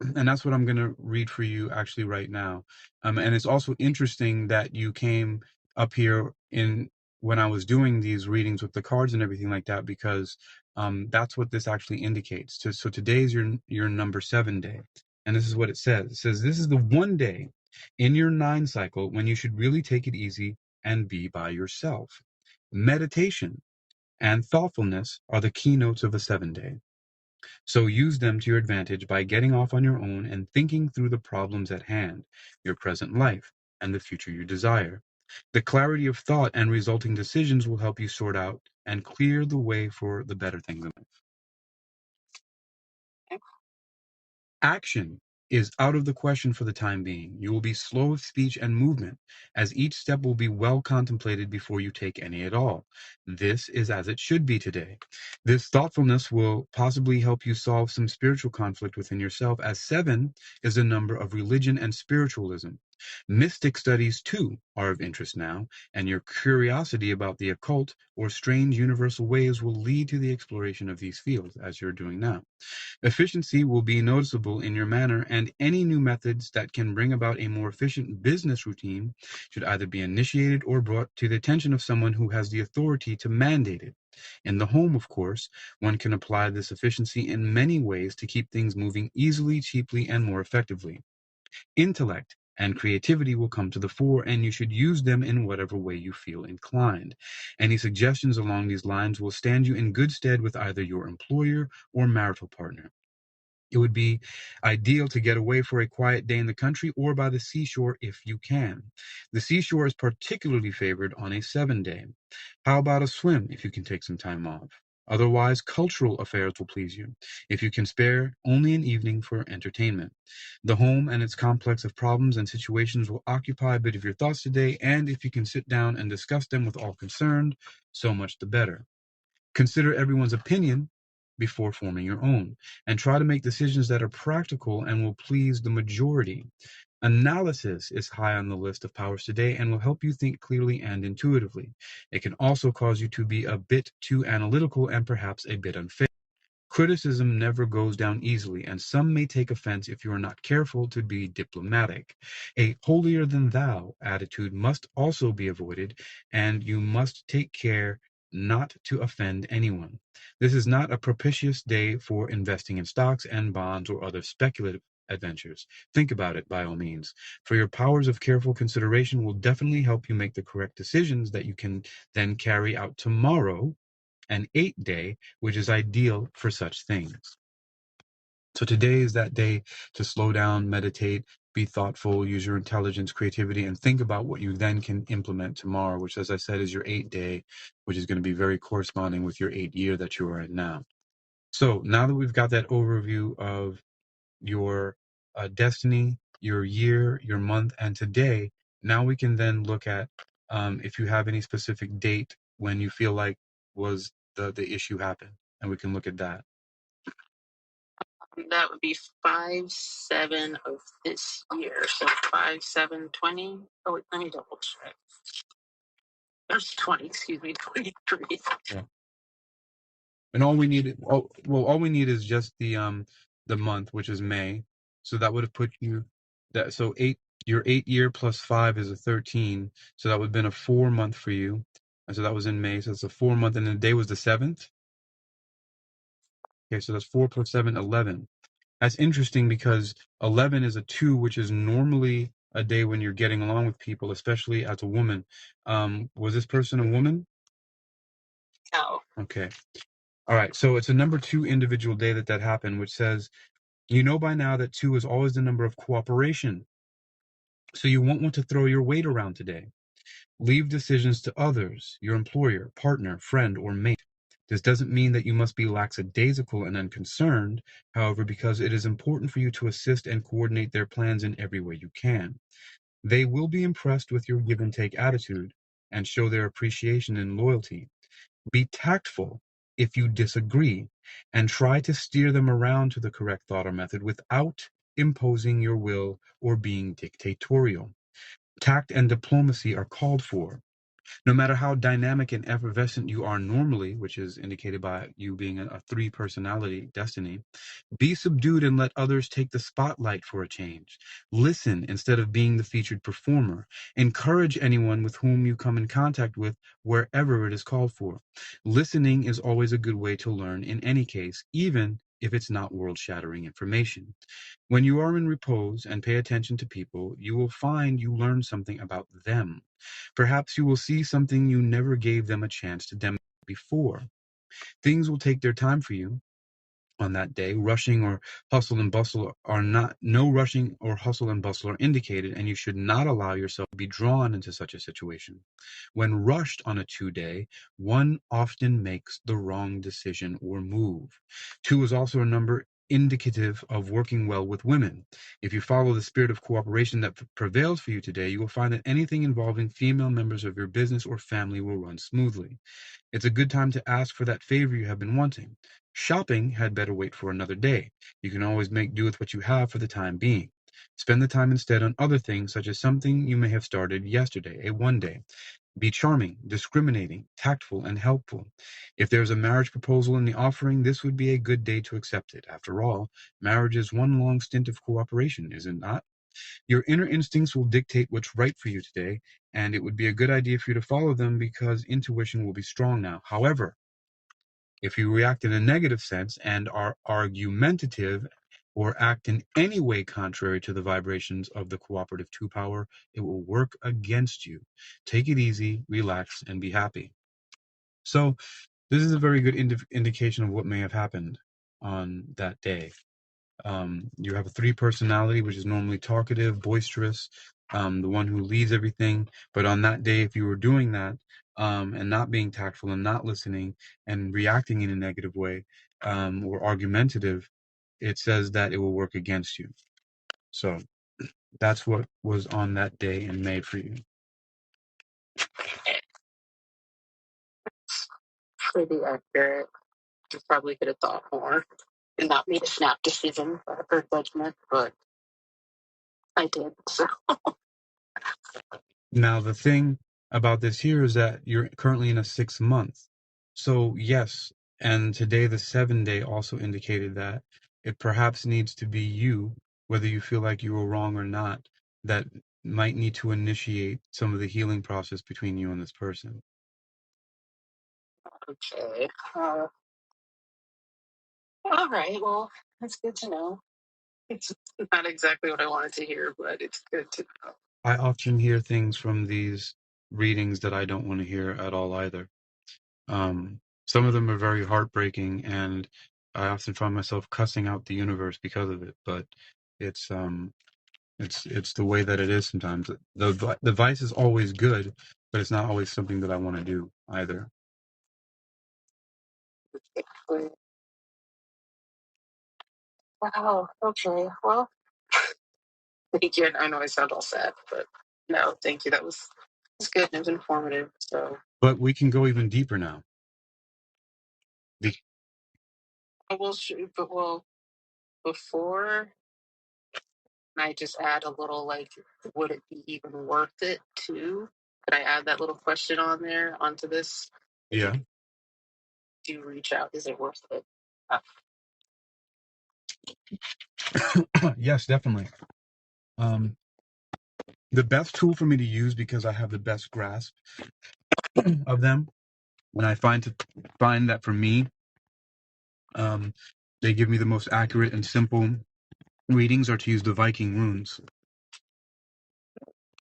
I'm going to read for you actually right now. And it's also interesting that you came up here in when I was doing these readings with the cards and everything like that, because that's what this actually indicates. So today is your number 7 day, and this is what it says. It says this is the one day in your 9 cycle when you should really take it easy and be by yourself. Meditation and thoughtfulness are the keynotes of a 7 day. So use them to your advantage by getting off on your own and thinking through the problems at hand, your present life, and the future you desire. The clarity of thought and resulting decisions will help you sort out and clear the way for the better things in life. Action is out of the question for the time being. You will be slow of speech and movement, as each step will be well contemplated before you take any at all. This is as it should be today. This thoughtfulness will possibly help you solve some spiritual conflict within yourself, as 7 is a number of religion and spiritualism. Mystic studies, too, are of interest now, and your curiosity about the occult or strange universal ways will lead to the exploration of these fields, as you're doing now. Efficiency will be noticeable in your manner, and any new methods that can bring about a more efficient business routine should either be initiated or brought to the attention of someone who has the authority to mandate it. In the home, of course, one can apply this efficiency in many ways to keep things moving easily, cheaply, and more effectively. Intellect and creativity will come to the fore, and you should use them in whatever way you feel inclined. Any suggestions along these lines will stand you in good stead with either your employer or marital partner. It would be ideal to get away for a quiet day in the country or by the seashore if you can. The seashore is particularly favored on a 7 day. How about a swim if you can take some time off? Otherwise, cultural affairs will please you, if you can spare only an evening for entertainment. The home and its complex of problems and situations will occupy a bit of your thoughts today, and if you can sit down and discuss them with all concerned, so much the better. Consider everyone's opinion before forming your own, and try to make decisions that are practical and will please the majority. Analysis is high on the list of powers today and will help you think clearly and intuitively. It can also cause you to be a bit too analytical and perhaps a bit unfair. Criticism never goes down easily, and some may take offense if you are not careful to be diplomatic. A holier-than-thou attitude must also be avoided, and you must take care not to offend anyone. This is not a propitious day for investing in stocks and bonds or other speculative adventures. Think about it by all means, for your powers of careful consideration will definitely help you make the correct decisions that you can then carry out tomorrow, an 8 day, which is ideal for such things. So today is that day to slow down, meditate, be thoughtful, use your intelligence, creativity, and think about what you then can implement tomorrow, which, as I said, is your 8-day, which is going to be very corresponding with your 8-year that you are in now. So now that we've got that overview of your destiny, your year, your month, and today, now we can then look at if you have any specific date when you feel like was the issue happened, and we can look at that. That would be 5/7 of this year. So 5/7/20. Oh wait, let me double check. There's 20. Excuse me, 23. Yeah. And all we need, all we need is just the month, which is May. So that would have put you that so your 8-year plus 5 is a 13. So that would have been a 4-month for you. And so that was in May. So it's a 4-month, and the day was the 7th. Okay, so that's 4 plus 7, 11. That's interesting because 11 is a 2, which is normally a day when you're getting along with people, especially as a woman. Was this person a woman? No. Okay. All right. So it's a number 2 individual day that happened, which says, you know by now that 2 is always the number of cooperation. So you won't want to throw your weight around today. Leave decisions to others, your employer, partner, friend, or mate. This doesn't mean that you must be lackadaisical and unconcerned, however, because it is important for you to assist and coordinate their plans in every way you can. They will be impressed with your give and take attitude and show their appreciation and loyalty. Be tactful if you disagree and try to steer them around to the correct thought or method without imposing your will or being dictatorial. Tact and diplomacy are called for. No matter how dynamic and effervescent you are normally, which is indicated by you being a 3 personality destiny, be subdued and let others take the spotlight for a change. Listen instead of being the featured performer. Encourage anyone with whom you come in contact with wherever it is called for. Listening is always a good way to learn in any case, even if it's not world-shattering information. When you are in repose and pay attention to people, you will find you learn something about them. Perhaps you will see something you never gave them a chance to demonstrate before. Things will take their time for you on that day. Rushing or hustle and bustle are not, no rushing or hustle and bustle are indicated, and you should not allow yourself to be drawn into such a situation. When rushed on a 2-day, one often makes the wrong decision or move. 2 is also a number indicative of working well with women. If you follow the spirit of cooperation that prevails for you today, you will find that anything involving female members of your business or family will run smoothly. It's a good time to ask for that favor you have been wanting. Shopping had better wait for another day. You can always make do with what you have for the time being. Spend the time instead on other things, such as something you may have started yesterday, a 1-day. Be charming, discriminating, tactful, and helpful. If there's a marriage proposal in the offering, this would be a good day to accept it. After all, marriage is one long stint of cooperation, is it not? Your inner instincts will dictate what's right for you today, and it would be a good idea for you to follow them because intuition will be strong now. However, if you react in a negative sense and are argumentative or act in any way contrary to the vibrations of the cooperative 2 power, it will work against you. Take it easy, relax, and be happy. So this is a very good indication of what may have happened on that day. You have a 3 personality, which is normally talkative, boisterous, the one who leads everything. But on that day, if you were doing that and not being tactful and not listening and reacting in a negative way or argumentative, it says that it will work against you. So that's what was on that day and made for you. Pretty accurate. I probably could have thought more and not made a snap decision or judgment, but I did. So Now, the thing about this here is that you're currently in a 6 month. So, yes, and today the 7-day also indicated that it perhaps needs to be you, whether you feel like you were wrong or not, that might need to initiate some of the healing process between you and this person. okay. All right. Well, that's good to know. It's not exactly what I wanted to hear, but it's good to know. I often hear things from these readings that I don't want to hear at all either. Some of them are very heartbreaking, and I often find myself cussing out the universe because of it. But it's It's the way that it is sometimes. The vice is always good, but it's not always something that I want to do either. Wow. Okay. Well, thank you. I know I sound all sad, but no, thank you. That was good and it was informative. So, But we can go even deeper now. I will shoot, but well, before I just add a little like, would it be even worth it too? Could I add that little question on there onto this? Yeah. Do reach out? Is it worth it? Yes, definitely. The best tool for me to use, because I have the best grasp of them, and I find that for me, they give me the most accurate and simple readings, are to use the Viking runes,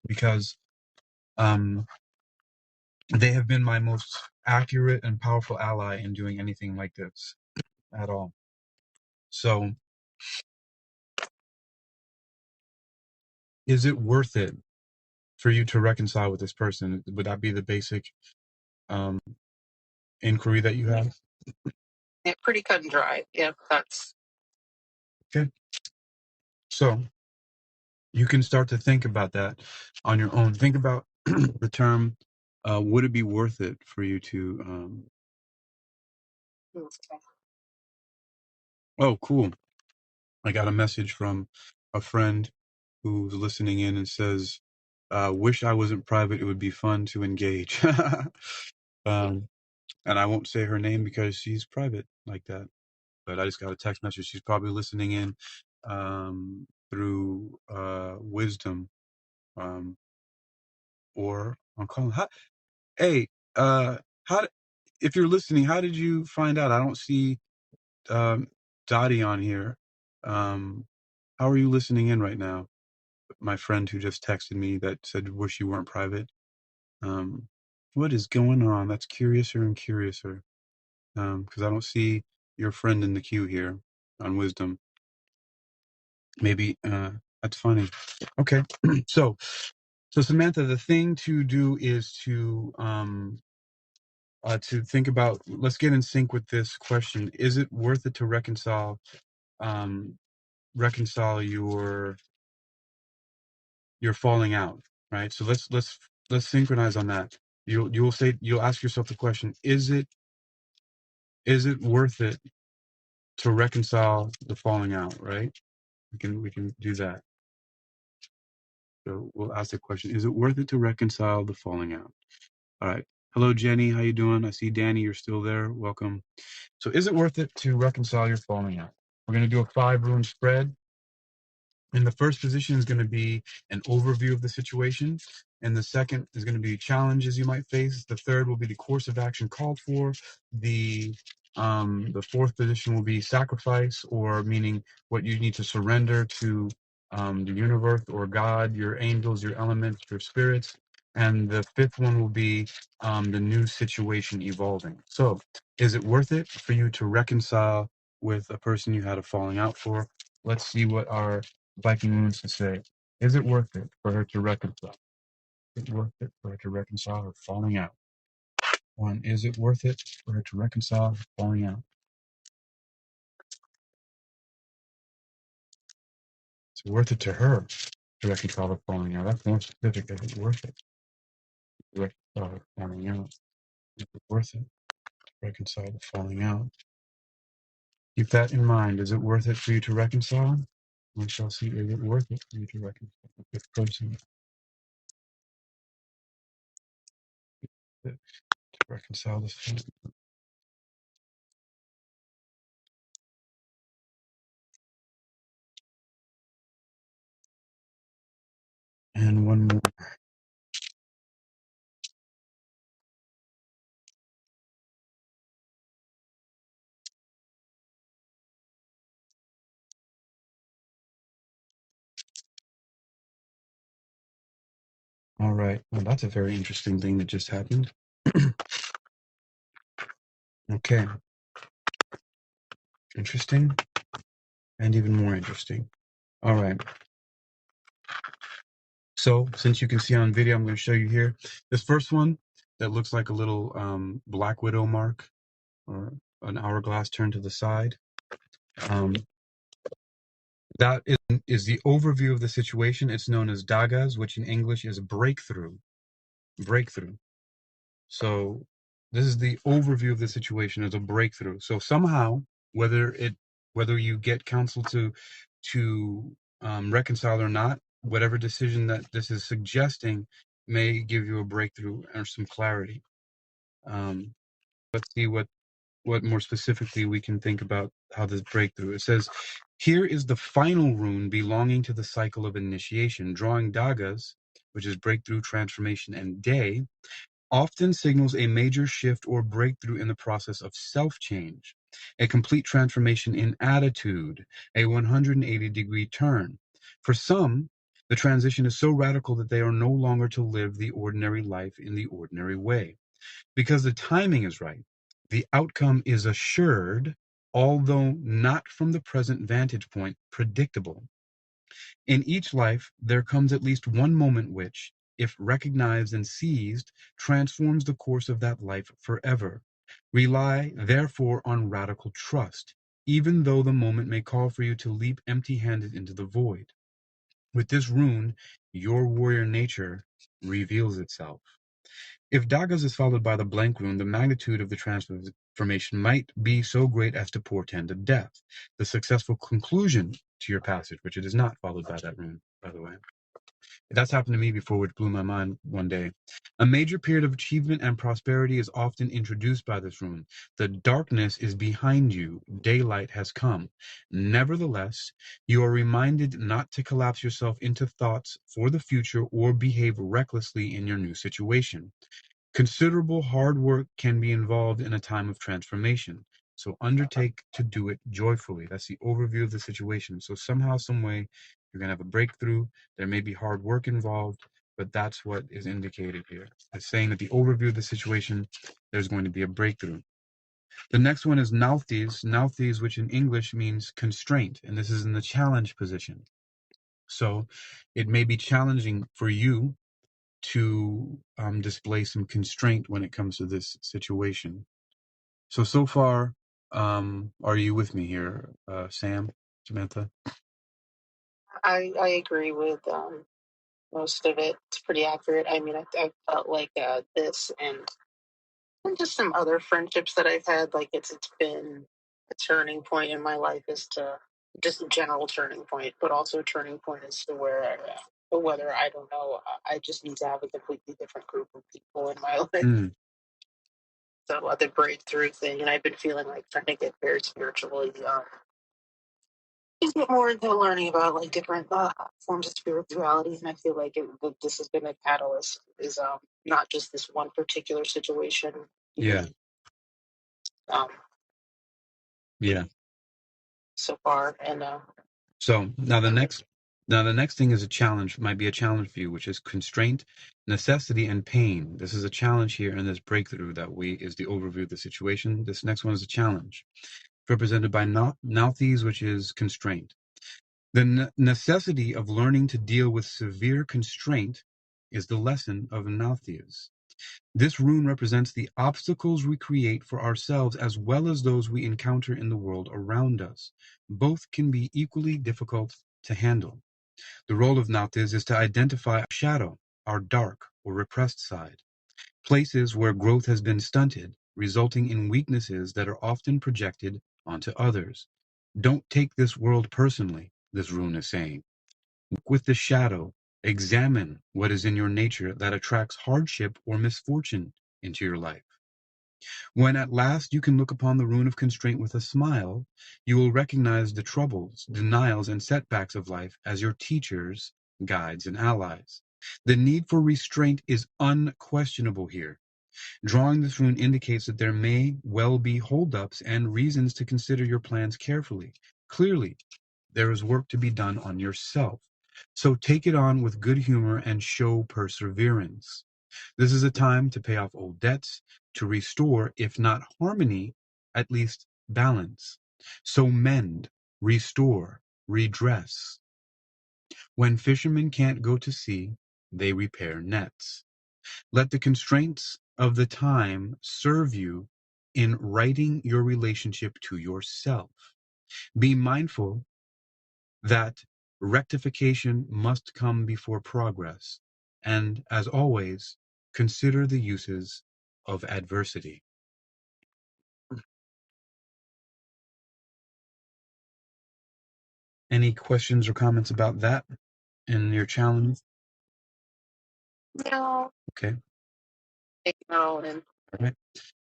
because they have been my most accurate and powerful ally in doing anything like this at all. So, is it worth it for you to reconcile with this person? Would that be the basic inquiry that you have? Yeah, pretty cut and dry. Yeah, that's Okay. So, you can start to think about that on your own. Think about the term, would it be worth it for you to... okay. Oh, cool. I got a message from a friend who's listening in and says, wish I wasn't private. It would be fun to engage. And I won't say her name because she's private like that. But I just got a text message. She's probably listening in through wisdom, or on Callin. Hey, how? If you're listening, how did you find out? I don't see Dottie on here. How are you listening in right now? My friend who just texted me that said, "Wish you weren't private." What is going on? That's curiouser and curiouser. Because I don't see your friend in the queue here on wisdom. Maybe that's funny. Okay, so Samantha, the thing to do is to think about. Let's get in sync with this question: is it worth it to um, reconcile your falling out? Right. So let's synchronize on that. You'll ask yourself the question: is it worth it to reconcile the falling out? Right. We can do that. So we'll ask the question: is it worth it to reconcile the falling out? All right. Hello, Jenny. How you doing? I see Danny. You're still there. Welcome. So, is it worth it to reconcile your falling out? We're going to do a 5-rune spread. And the first position is going to be an overview of the situation. And the second is going to be challenges you might face. The third will be the course of action called for. The fourth position will be sacrifice, or meaning what you need to surrender to the universe or God, your angels, your elements, your spirits. And the fifth one will be the new situation evolving. So, is it worth it for you to reconcile with a person you had a falling out for? Let's see what our Viking runes to say. Is it worth it for her to reconcile? Is it worth it for her to reconcile her falling out? One, is it worth it for her to reconcile her falling out? Is it worth it to her to reconcile her falling out? That's more specific. Is it worth it to reconcile her falling out? Is it worth it to reconcile the falling out? Keep that in mind. Is it worth it for you to reconcile? We shall see. Is it worth it for you to reconcile with this person? To reconcile this family? And one more. All right. Well, that's a very interesting thing that just happened. Okay. Interesting. And even more interesting. All right. So since you can see on video, I'm going to show you here. This first one that looks like a little black widow mark or an hourglass turned to the side. Um, that is the overview of the situation. It's known as dagas, which in English is breakthrough. Breakthrough. So this is the overview of the situation as a breakthrough. So somehow, whether you get counsel to reconcile or not, whatever decision that this is suggesting may give you a breakthrough or some clarity. Let's see what more specifically we can think about how this breakthrough. It says, here is the final rune belonging to the cycle of initiation. Drawing dagas, which is breakthrough, transformation, and day, often signals a major shift or breakthrough in the process of self-change, a complete transformation in attitude, a 180-degree turn. For some, the transition is so radical that they are no longer to live the ordinary life in the ordinary way. Because the timing is right, the outcome is assured, although not from the present vantage point predictable. In each life, there comes at least one moment which, if recognized and seized, transforms the course of that life forever. Rely, therefore, on radical trust, even though the moment may call for you to leap empty-handed into the void. With this rune, your warrior nature reveals itself. If Dagas is followed by the blank rune, the magnitude of the transformation might be so great as to portend a death. The successful conclusion to your passage, which it is not followed by that rune, by the way. That's happened to me before, which blew my mind one day. A major period of achievement and prosperity is often introduced by this rune. The darkness is behind you. Daylight has come. Nevertheless, you are reminded not to collapse yourself into thoughts for the future or behave recklessly in your new situation. Considerable hard work can be involved in a time of transformation, so undertake to do it joyfully. That's the overview of the situation. So somehow, some way, you're going to have a breakthrough. There may be hard work involved, but that's what is indicated here. It's saying that the overview of the situation, there's going to be a breakthrough. The next one is nauthes. Nauthes, which in English means constraint, and this is in the challenge position. So it may be challenging for you to display some constraint when it comes to this situation. So far, are you with me here, Sam, Samantha? I agree with most of it. It's pretty accurate. I mean, I felt like this and just some other friendships that I've had. Like it's been a turning point in my life as to just a general turning point, but also a turning point as to whether I don't know. I just need to have a completely different group of people in my life. Mm, So the breakthrough thing, and I've been feeling like trying to get very spiritually. Just get more into learning about like different forms of spirituality, and I feel like that this has been a catalyst. Is not just this one particular situation. yeah, Um, yeah. so far, and So now the next thing is a challenge, might be a challenge for you, which is constraint, necessity, and pain. This is a challenge here in this breakthrough that is the overview of the situation. This next one is a challenge, represented by nauthes, which is constraint. The necessity of learning to deal with severe constraint is the lesson of nauthes. This rune represents the obstacles we create for ourselves as well as those we encounter in the world around us. Both can be equally difficult to handle. The role of nauthes is to identify our shadow, our dark or repressed side, places where growth has been stunted, resulting in weaknesses that are often projected onto others. Don't take this world personally, this rune is saying. Look with the shadow. Examine what is in your nature that attracts hardship or misfortune into your life. When at last you can look upon the rune of constraint with a smile, you will recognize the troubles, denials, and setbacks of life as your teachers, guides, and allies. The need for restraint is unquestionable here. Drawing this rune indicates that there may well be holdups and reasons to consider your plans carefully. Clearly, there is work to be done on yourself. So take it on with good humor and show perseverance. This is a time to pay off old debts, to restore, if not harmony, at least balance. So mend, restore, redress. When fishermen can't go to sea, they repair nets. Let the constraints of the time serve you in righting your relationship to yourself. Be mindful that rectification must come before progress, and as always, consider the uses of adversity. Any questions or comments about that in your challenge? No. Okay. Take it all in. All right.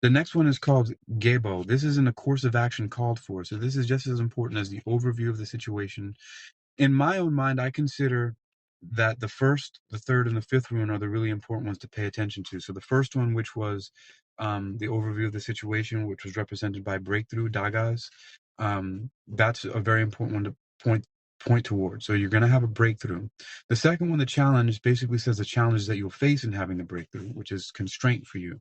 The next one is called Gebo. This is in a course of action called for. So this is just as important as the overview of the situation. In my own mind, I consider that the first, the third, and the fifth rune are the really important ones to pay attention to. So the first one, which was the overview of the situation, which was represented by breakthrough dagas, that's a very important one to point towards. So you're going to have a breakthrough. The second one, the challenge, basically says the challenges that you'll face in having the breakthrough, which is constraint for you.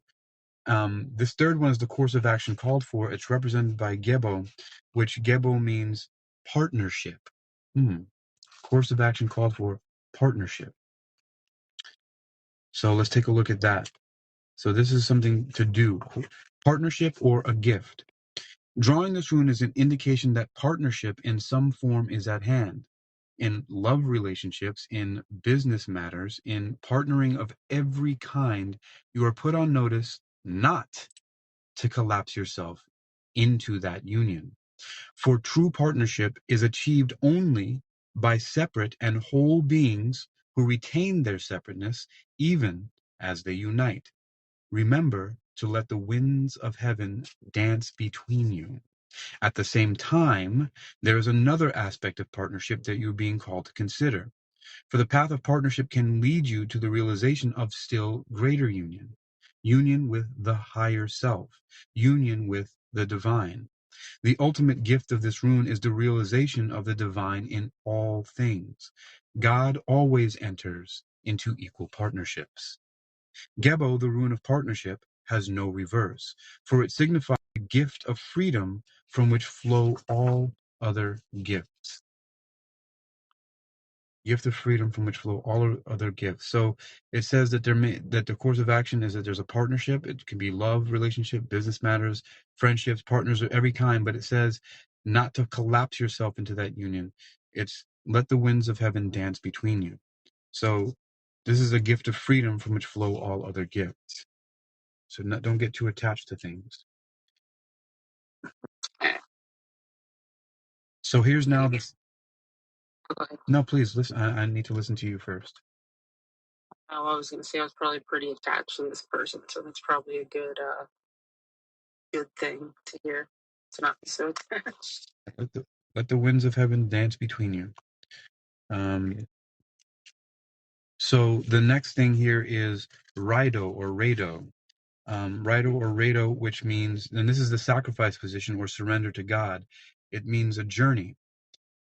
This third one is the course of action called for. It's represented by Gebo, which Gebo means partnership. Course of action called for partnership. So let's take a look at that. So this is something to do. Partnership or a gift. Drawing this rune is an indication that partnership in some form is at hand. In love relationships, in business matters, in partnering of every kind, you are put on notice not to collapse yourself into that union. For true partnership is achieved only by separate and whole beings who retain their separateness even as they unite. Remember to let the winds of heaven dance between you. At the same time, there is another aspect of partnership that you're being called to consider. For the path of partnership can lead you to the realization of still greater union. Union with the higher self. Union with the divine. The ultimate gift of this rune is the realization of the divine in all things. God always enters into equal partnerships. Gebo, the rune of partnership, has no reverse, for it signifies the gift of freedom from which flow all other gifts. Gift of freedom from which flow all other gifts. So it says that that the course of action is that there's a partnership. It can be love, relationship, business matters, friendships, partners of every kind. But it says not to collapse yourself into that union. It's let the winds of heaven dance between you. So this is a gift of freedom from which flow all other gifts. So don't get too attached to things. So here's now this. No, please listen. I need to listen to you first. Oh, I was going to say I was probably pretty attached to this person, so that's probably a good thing to hear, to not be so attached. Let the winds of heaven dance between you. So the next thing here is Rido or Rado. Rido or Rado, which means, and this is the sacrifice position or surrender to God. It means a journey.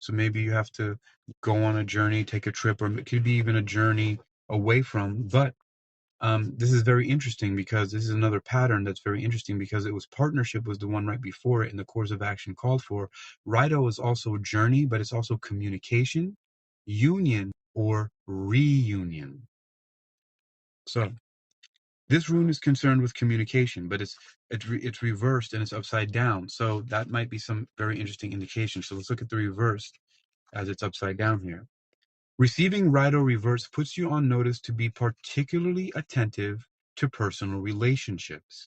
So maybe you have to go on a journey, take a trip, or it could be even a journey away from. But this is very interesting because this is another pattern that's very interesting because it was partnership was the one right before it in the course of action called for. Rido is also journey, but it's also communication, union, or reunion. So this rune is concerned with communication, but it's reversed and it's upside down. So that might be some very interesting indication. So let's look at the reversed as it's upside down here. Receiving Rido reverse puts you on notice to be particularly attentive to personal relationships.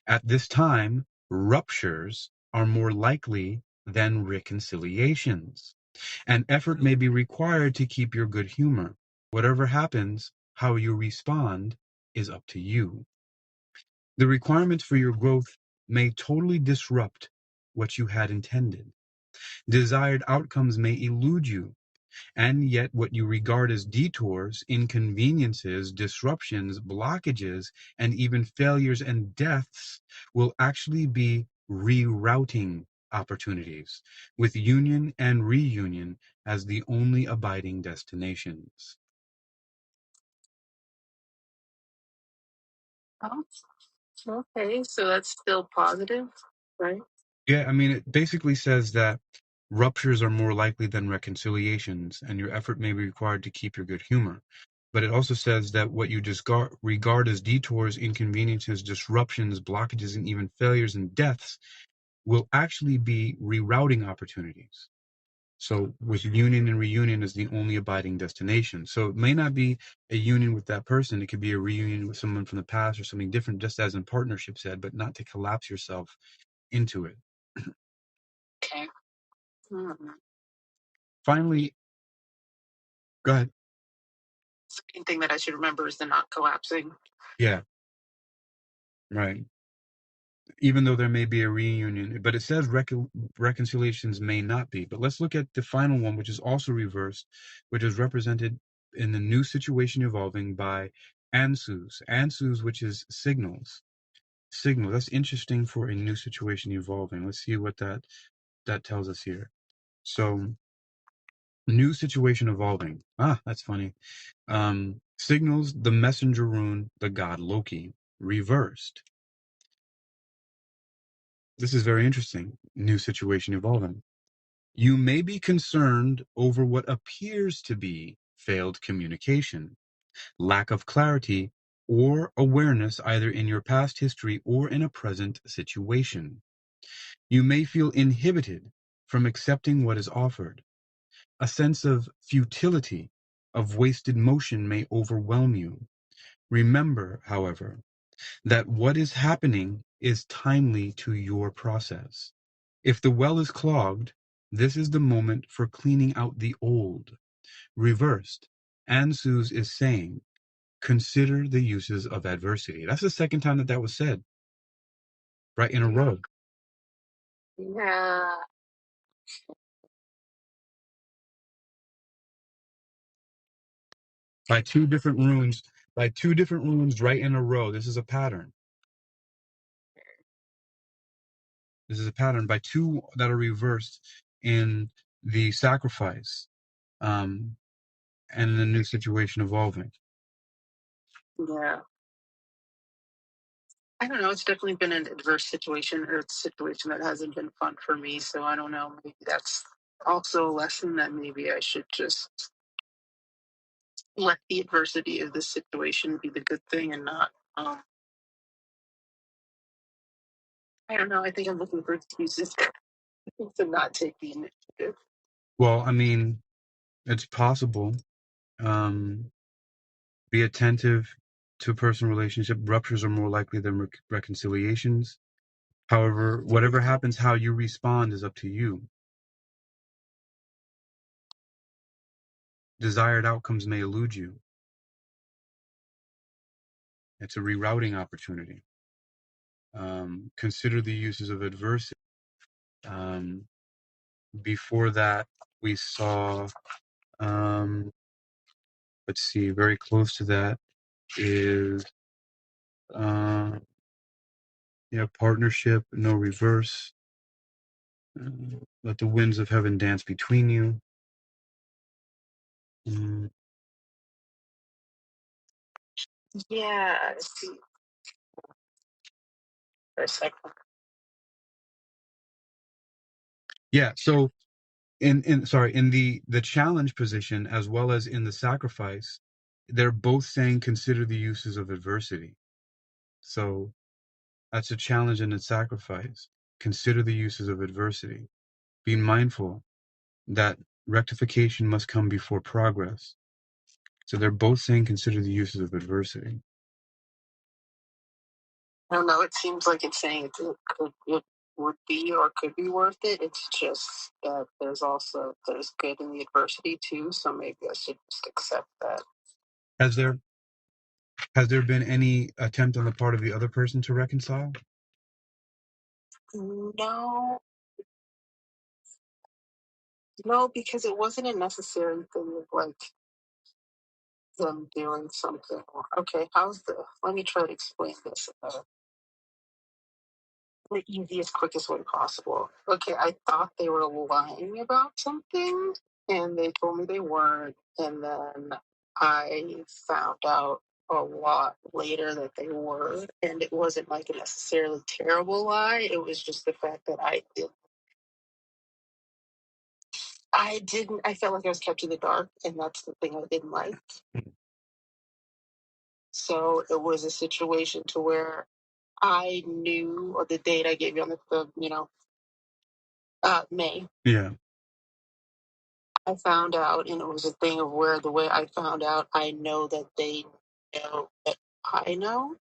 At this time, ruptures are more likely than reconciliations. An effort may be required to keep your good humor. Whatever happens, how you respond is up to you. The requirements for your growth may totally disrupt what you had intended. Desired outcomes may elude you, and yet what you regard as detours, inconveniences, disruptions, blockages, and even failures and deaths will actually be rerouting opportunities, with union and reunion as the only abiding destinations. Oh, okay, so that's still positive, right? Yeah, I mean, it basically says that ruptures are more likely than reconciliations, and your effort may be required to keep your good humor. But it also says that what you regard as detours, inconveniences, disruptions, blockages, and even failures and deaths will actually be rerouting opportunities. So with union and reunion is the only abiding destination. So it may not be a union with that person. It could be a reunion with someone from the past or something different, just as in partnership said, but not to collapse yourself into it. Okay. Hmm. Finally, go ahead. The main thing that I should remember is the not collapsing. Yeah, right. Even though there may be a reunion, but it says reconciliations may not be. But let's look at the final one, which is also reversed, which is represented in the new situation evolving by Ansus. Ansus, which is signals. Signal. That's interesting for a new situation evolving. Let's see what that tells us here. So, new situation evolving. Ah, that's funny. Signals the messenger rune, the god Loki, reversed. This is very interesting. New situation evolving. You may be concerned over what appears to be failed communication, lack of clarity, or awareness either in your past history or in a present situation. You may feel inhibited from accepting what is offered. A sense of futility, of wasted motion may overwhelm you. Remember, however, that what is happening is timely to your process. If the well is clogged, this is the moment for cleaning out the old. Reversed, Ansus is saying, consider the uses of adversity. That's the second time that was said, right in a row. Yeah. By two different runes, right in a row. This is a pattern. This is a pattern by two that are reversed in the sacrifice, and the new situation evolving. Yeah. I don't know. It's definitely been an adverse situation, or it's a situation that hasn't been fun for me. So I don't know. Maybe that's also a lesson that maybe I should just let the adversity of the situation be the good thing and not. I don't know. I think I'm looking for excuses to not take the initiative. Well, I mean, it's possible. Be attentive to personal relationship. Ruptures are more likely than reconciliations. However, whatever happens, how you respond is up to you. Desired outcomes may elude you. It's a rerouting opportunity. Consider the uses of adversity. Before that, we saw, let's see, very close to that is, partnership, no reverse. Let the winds of heaven dance between you. Yeah. Let's see. For a second. Yeah. So in the challenge position as well as in the sacrifice, they're both saying consider the uses of adversity. So that's a challenge and a sacrifice. Consider the uses of adversity. Be mindful that rectification must come before progress. So they're both saying consider the uses of adversity. I don't know. It seems like it's saying it would be or could be worth it. It's just that there's good in the adversity too. So maybe I should just accept that. Has there been any attempt on the part of the other person to reconcile? No, because it wasn't a necessary thing of like them doing something. Okay, let me try to explain this the easiest, quickest way possible. Okay, I thought they were lying about something, and they told me they weren't, and then I found out a lot later that they were, and it wasn't like a necessarily terrible lie. It was just the fact that I felt like I was kept in the dark, and that's the thing I didn't like. So it was a situation to where I knew, or the date I gave you on May. Yeah. I found out, and it was a thing of where the way I found out, I know that they know that I know.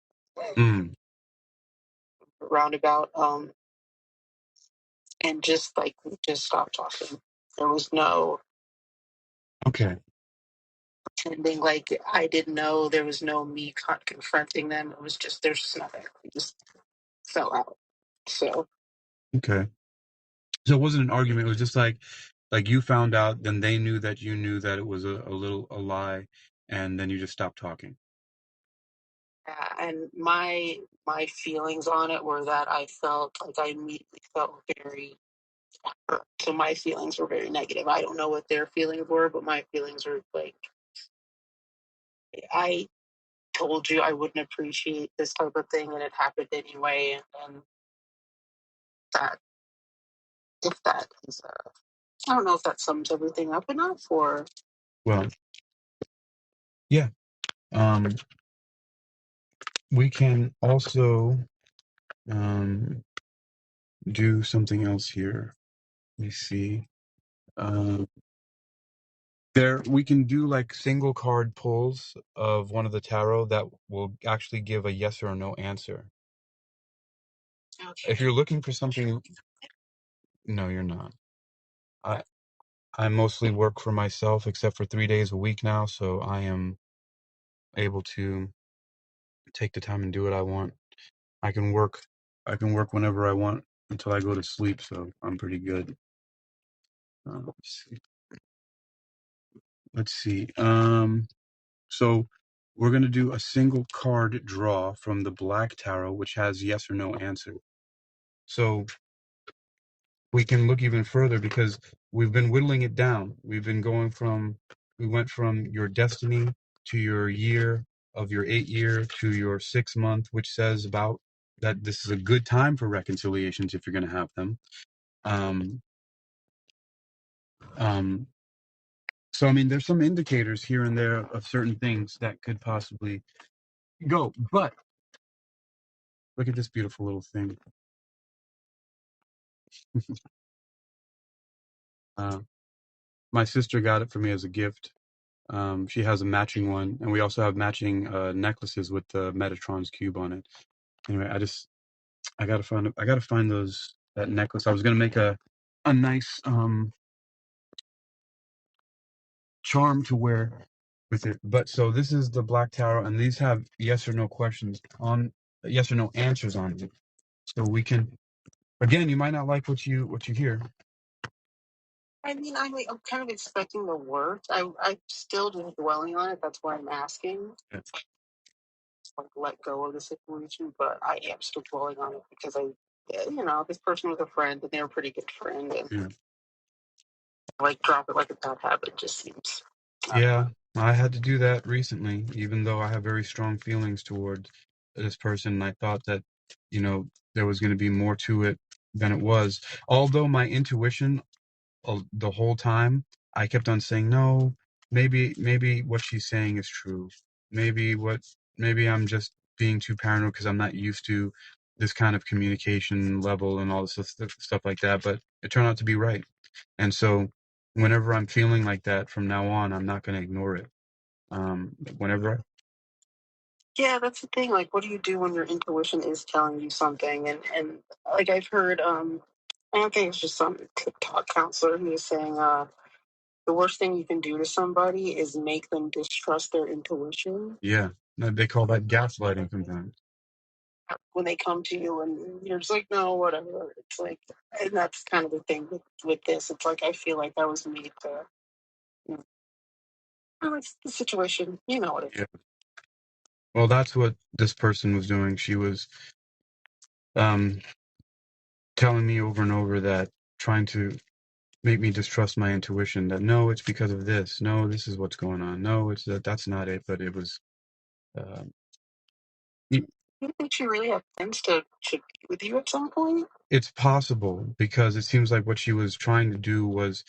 Mm. Roundabout, and just like we just stopped talking. There was no Okay. pretending like I didn't know. There was no me confronting them. It was just there's just nothing. We just fell out. So Okay. So it wasn't an argument. It was just like you found out, then they knew that you knew that it was a lie, and then you just stopped talking. yeah, and my feelings on it were that I felt like I immediately felt very hurt. So my feelings were very negative. I don't know what their feelings were, but my feelings were like, I told you I wouldn't appreciate this type of thing, and it happened anyway. And that, if that is, I don't know if that sums everything up enough, or Well, yeah. We can also do something else here. Let me see. There, we can do like single card pulls of one of the tarot that will actually give a yes or no answer. okay. If you're looking for something, no, you're not. I I mostly work for myself, except for 3 days a week now, so I am able to take the time and do what I want. I can work. I can work whenever I want until I go to sleep, so I'm pretty good. Let's see. Let's see. So we're going to do a single card draw from the Black Tarot, which has yes or no answer. So we can look even further because we've been whittling it down. We went from your destiny to your year, of your 8 year to your 6 month, which says about that this is a good time for reconciliations if you're going to have them. Um, um, so, I mean, there's some indicators here and there of certain things that could possibly go, but look at this beautiful little thing. uh, my sister got it for me as a gift. She has a matching one, and we also have matching necklaces with the Metatron's cube on it. Anyway, I gotta find that necklace. I was gonna make a nice charm to wear with it. But so this is the Black Tarot, and these have yes or no questions on yes or no answers on it. So we can, again, you might not like what you hear. I mean, I'm kind of expecting the worst. I'm still just dwelling on it. That's why I'm asking. Yeah. Like, let go of the situation, but I am still dwelling on it because this person was a friend and they're a pretty good friend, and Yeah. like drop it like a bad habit just seems. Yeah, I had to do that recently, even though I have very strong feelings towards this person. And I thought that, there was going to be more to it than it was. Although my intuition, the whole time, I kept on saying, no, maybe what she's saying is true. Maybe I'm just being too paranoid because I'm not used to this kind of communication level and all this stuff like that. But it turned out to be right. And so whenever I'm feeling like that from now on, I'm not going to ignore it. Whenever, Yeah, that's the thing. Like, what do you do when your intuition is telling you something? And like I've heard, I don't think it's just some TikTok counselor who is saying, the worst thing you can do to somebody is make them distrust their intuition yeah, they call that gaslighting sometimes. when they come to you, and you're just like, no, whatever. It's like, and that's kind of the thing with this. It's like I feel like I was made to. It's the situation. You know what it is. Yeah. Well, that's what this person was doing. She was telling me over and over that, trying to make me distrust my intuition, that no, it's because of this. No, this is what's going on. No, it's that's not it. But it was. Uh, Do you think she really had plans to be with you at some point? it's possible because it seems like what she was trying to do was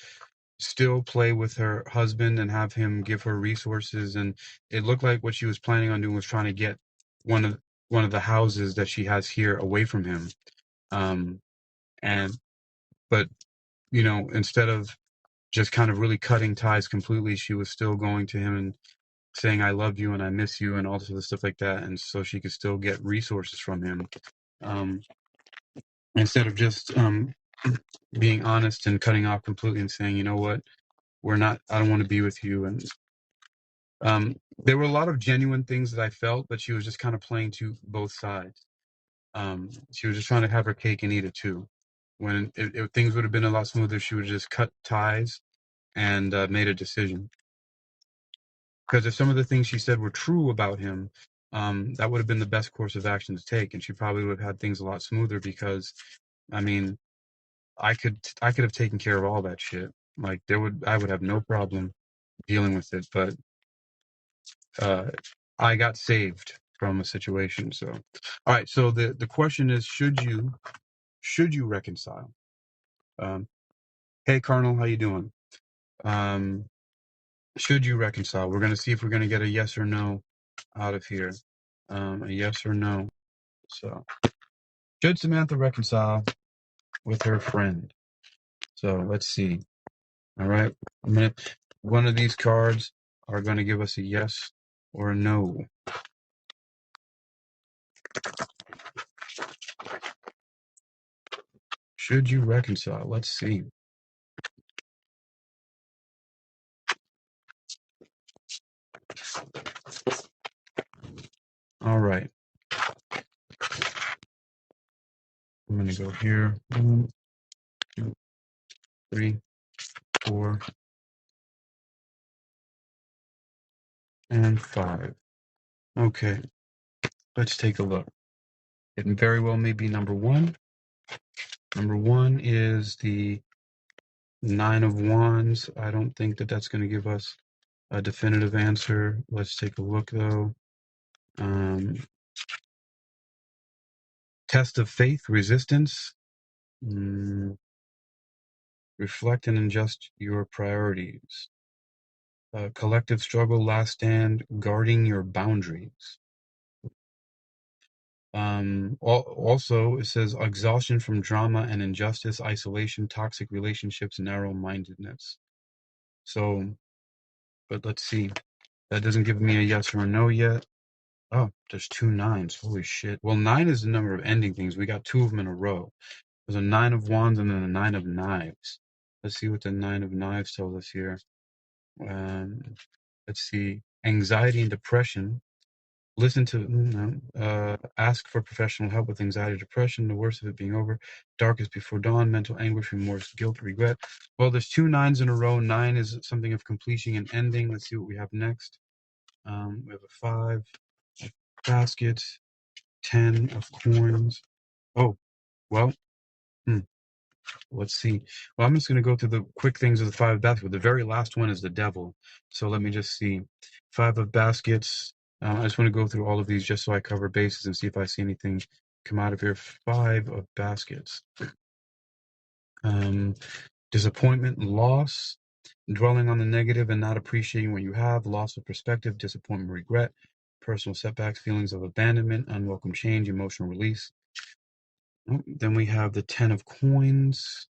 still play with her husband and have him give her resources. And it looked like what she was planning on doing was trying to get one of the houses that she has here away from him. Um, and but instead of just kind of really cutting ties completely, she was still going to him and saying I love you and I miss you and all this other stuff like that, and so she could still get resources from him, instead of just being honest and cutting off completely and saying, you know what, I don't want to be with you. And there were a lot of genuine things that I felt, but she was just kind of playing to both sides. She was just trying to have her cake and eat it too. When if things would have been a lot smoother, she would have just cut ties and made a decision. Because if some of the things she said were true about him, that would have been the best course of action to take, and she probably would have had things a lot smoother. Because, I mean, I could have taken care of all that shit. Like I would have no problem dealing with it, but I got saved from a situation. So, all right. So the question is, should you reconcile? Hey, Carnal, how you doing? Should you reconcile? We're gonna see if we're gonna get a yes or no out of here. A yes or no. So, should Samantha reconcile with her friend? So let's see. All right, one of these cards are going to give us a yes or a no. Should you reconcile? Let's see. All right. I'm going to go here. 1, 2, 3, 4, and 5. Okay. Let's take a look. It very well may be number 1. Number 1 is the 9 of Wands. I don't think that that's going to give us a definitive answer. Let's take a look, though. Test of faith, resistance. Reflect and adjust your priorities. Collective struggle, last stand, guarding your boundaries. Also, it says exhaustion from drama and injustice, isolation, toxic relationships, narrow-mindedness. So, but let's see. That doesn't give me a yes or a no yet. Oh, there's 2 9s. Holy shit. Well, 9 is the number of ending things. We got 2 of them in a row. There's a 9 of Wands and then a 9 of Knives. Let's see what the 9 of Knives tells us here. Let's see. Anxiety and depression. Listen to, ask for professional help with anxiety, depression, the worst of it being over. Darkest before dawn, mental anguish, remorse, guilt, regret. Well, there's 2 9s in a row. 9 is something of completion and ending. Let's see what we have next. We have a 5 of baskets, 10 of coins. Oh, well, let's see. Well, I'm just going to go through the quick things of the 5 of baskets. The very last one is the devil. So let me just see. 5 of baskets. I just want to go through all of these just so I cover bases and see if I see anything come out of here. 5 of baskets. Disappointment, loss, dwelling on the negative and not appreciating what you have, loss of perspective, disappointment, regret, personal setbacks, feelings of abandonment, unwelcome change, emotional release. Then we have the 10 of coins.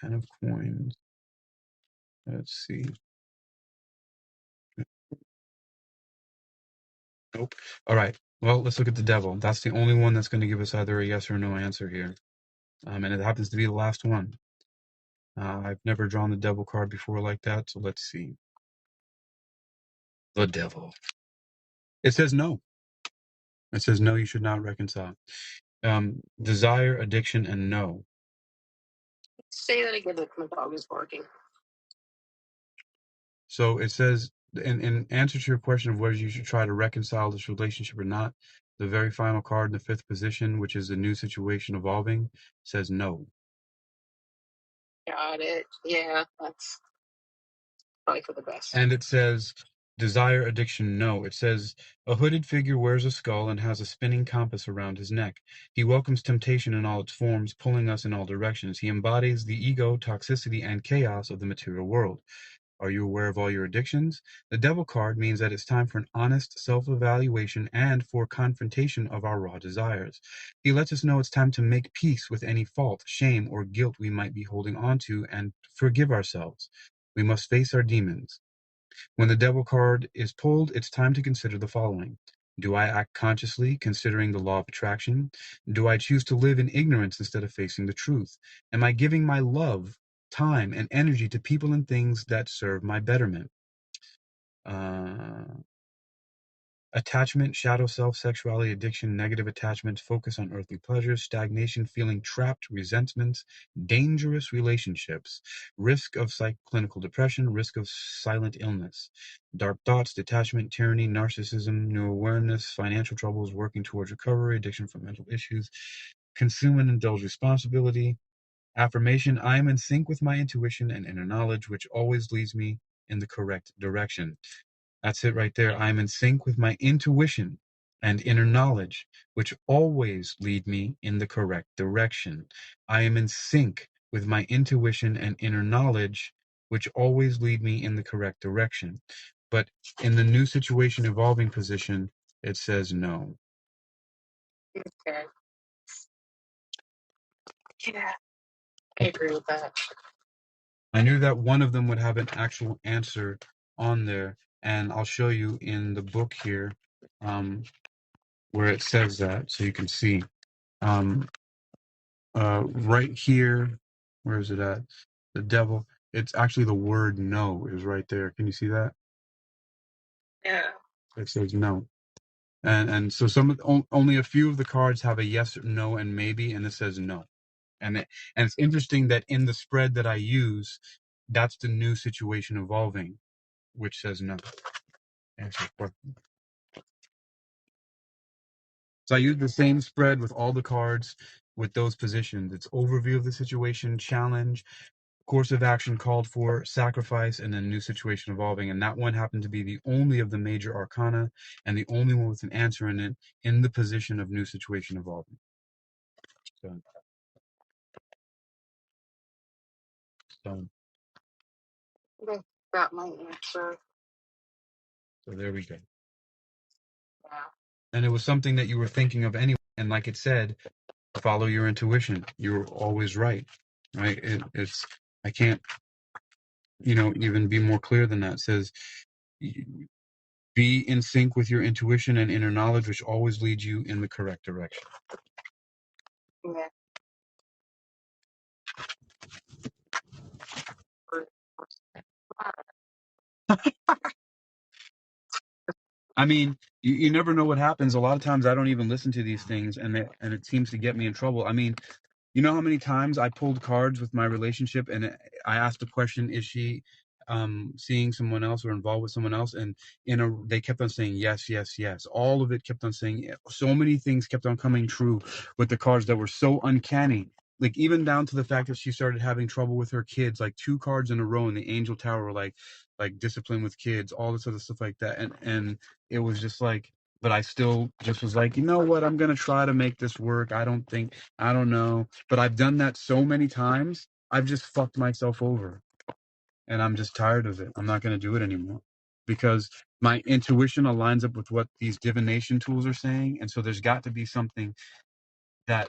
10 of coins. Let's see. Nope. All right. Well, let's look at the devil. That's the only one that's going to give us either a yes or no answer here. And it happens to be the last one. I've never drawn the devil card before like that, so let's see. The devil. It says no. It says no, you should not reconcile. Desire, addiction, and no. Say that again. My dog is barking. So it says, in answer to your question of whether you should try to reconcile this relationship or not, the very final card in the 5th position, which is the new situation evolving, says no. Got it. Yeah, that's probably for the best. And it says, Desire, addiction, no. It says, a hooded figure wears a skull and has a spinning compass around his neck. He welcomes temptation in all its forms, pulling us in all directions. He embodies the ego, toxicity, and chaos of the material world. Are you aware of all your addictions? The devil card means that it's time for an honest self-evaluation and for confrontation of our raw desires. He lets us know it's time to make peace with any fault, shame, or guilt we might be holding on to and forgive ourselves. We must face our demons. When the devil card is pulled, it's time to consider the following. Do I act consciously, considering the law of attraction? Do I choose to live in ignorance instead of facing the truth? Am I giving my love, time, and energy to people and things that serve my betterment? Attachment, shadow self, sexuality, addiction, negative attachment, focus on earthly pleasures, stagnation, feeling trapped, resentments, dangerous relationships, risk of clinical depression, risk of silent illness, dark thoughts, detachment, tyranny, narcissism, new awareness, financial troubles, working towards recovery, addiction from mental issues, consume and indulge responsibility. Affirmation, I am in sync with my intuition and inner knowledge, which always leads me in the correct direction. That's it right there. I'm in sync with my intuition and inner knowledge, which always lead me in the correct direction. I am in sync with my intuition and inner knowledge, which always lead me in the correct direction. But in the new situation evolving position, it says no. Okay. Yeah, I agree with that. I knew that one of them would have an actual answer on there, and I'll show you in the book here where it says that, so you can see. Right here, where is it at? The devil. It's actually the word no is right there. Can you see that? Yeah. It says no. And so only a few of the cards have a yes, no, and maybe, and it says no. And it's interesting that in the spread that I use, that's the new situation evolving, which says no. So I use the same spread with all the cards with those positions. It's overview of the situation, challenge, course of action called for, sacrifice, and then new situation evolving. And that one happened to be the only of the major arcana and the only one with an answer in it in the position of new situation evolving. I got my answer. So there we go. Yeah. And it was something that you were thinking of anyway. And like it said, follow your intuition. You're always right. Right? I can't, even be more clear than that. It says, be in sync with your intuition and inner knowledge, which always leads you in the correct direction. Yeah. I mean, you never know what happens. A lot of times I don't even listen to these things, and it seems to get me in trouble. I mean, you know how many times I pulled cards with my relationship and I asked the question, is she seeing someone else or involved with someone else? And they kept on saying yes, yes, yes. All of it kept on saying, so many things kept on coming true with the cards that were so uncanny. Like even down to the fact that she started having trouble with her kids, like 2 cards in a row in the Angel Tower, like discipline with kids, all this other stuff like that. And it was just like, but I still just was like, you know what? I'm going to try to make this work. I don't know. But I've done that so many times. I've just fucked myself over. And I'm just tired of it. I'm not going to do it anymore. Because my intuition aligns up with what these divination tools are saying. And so there's got to be something that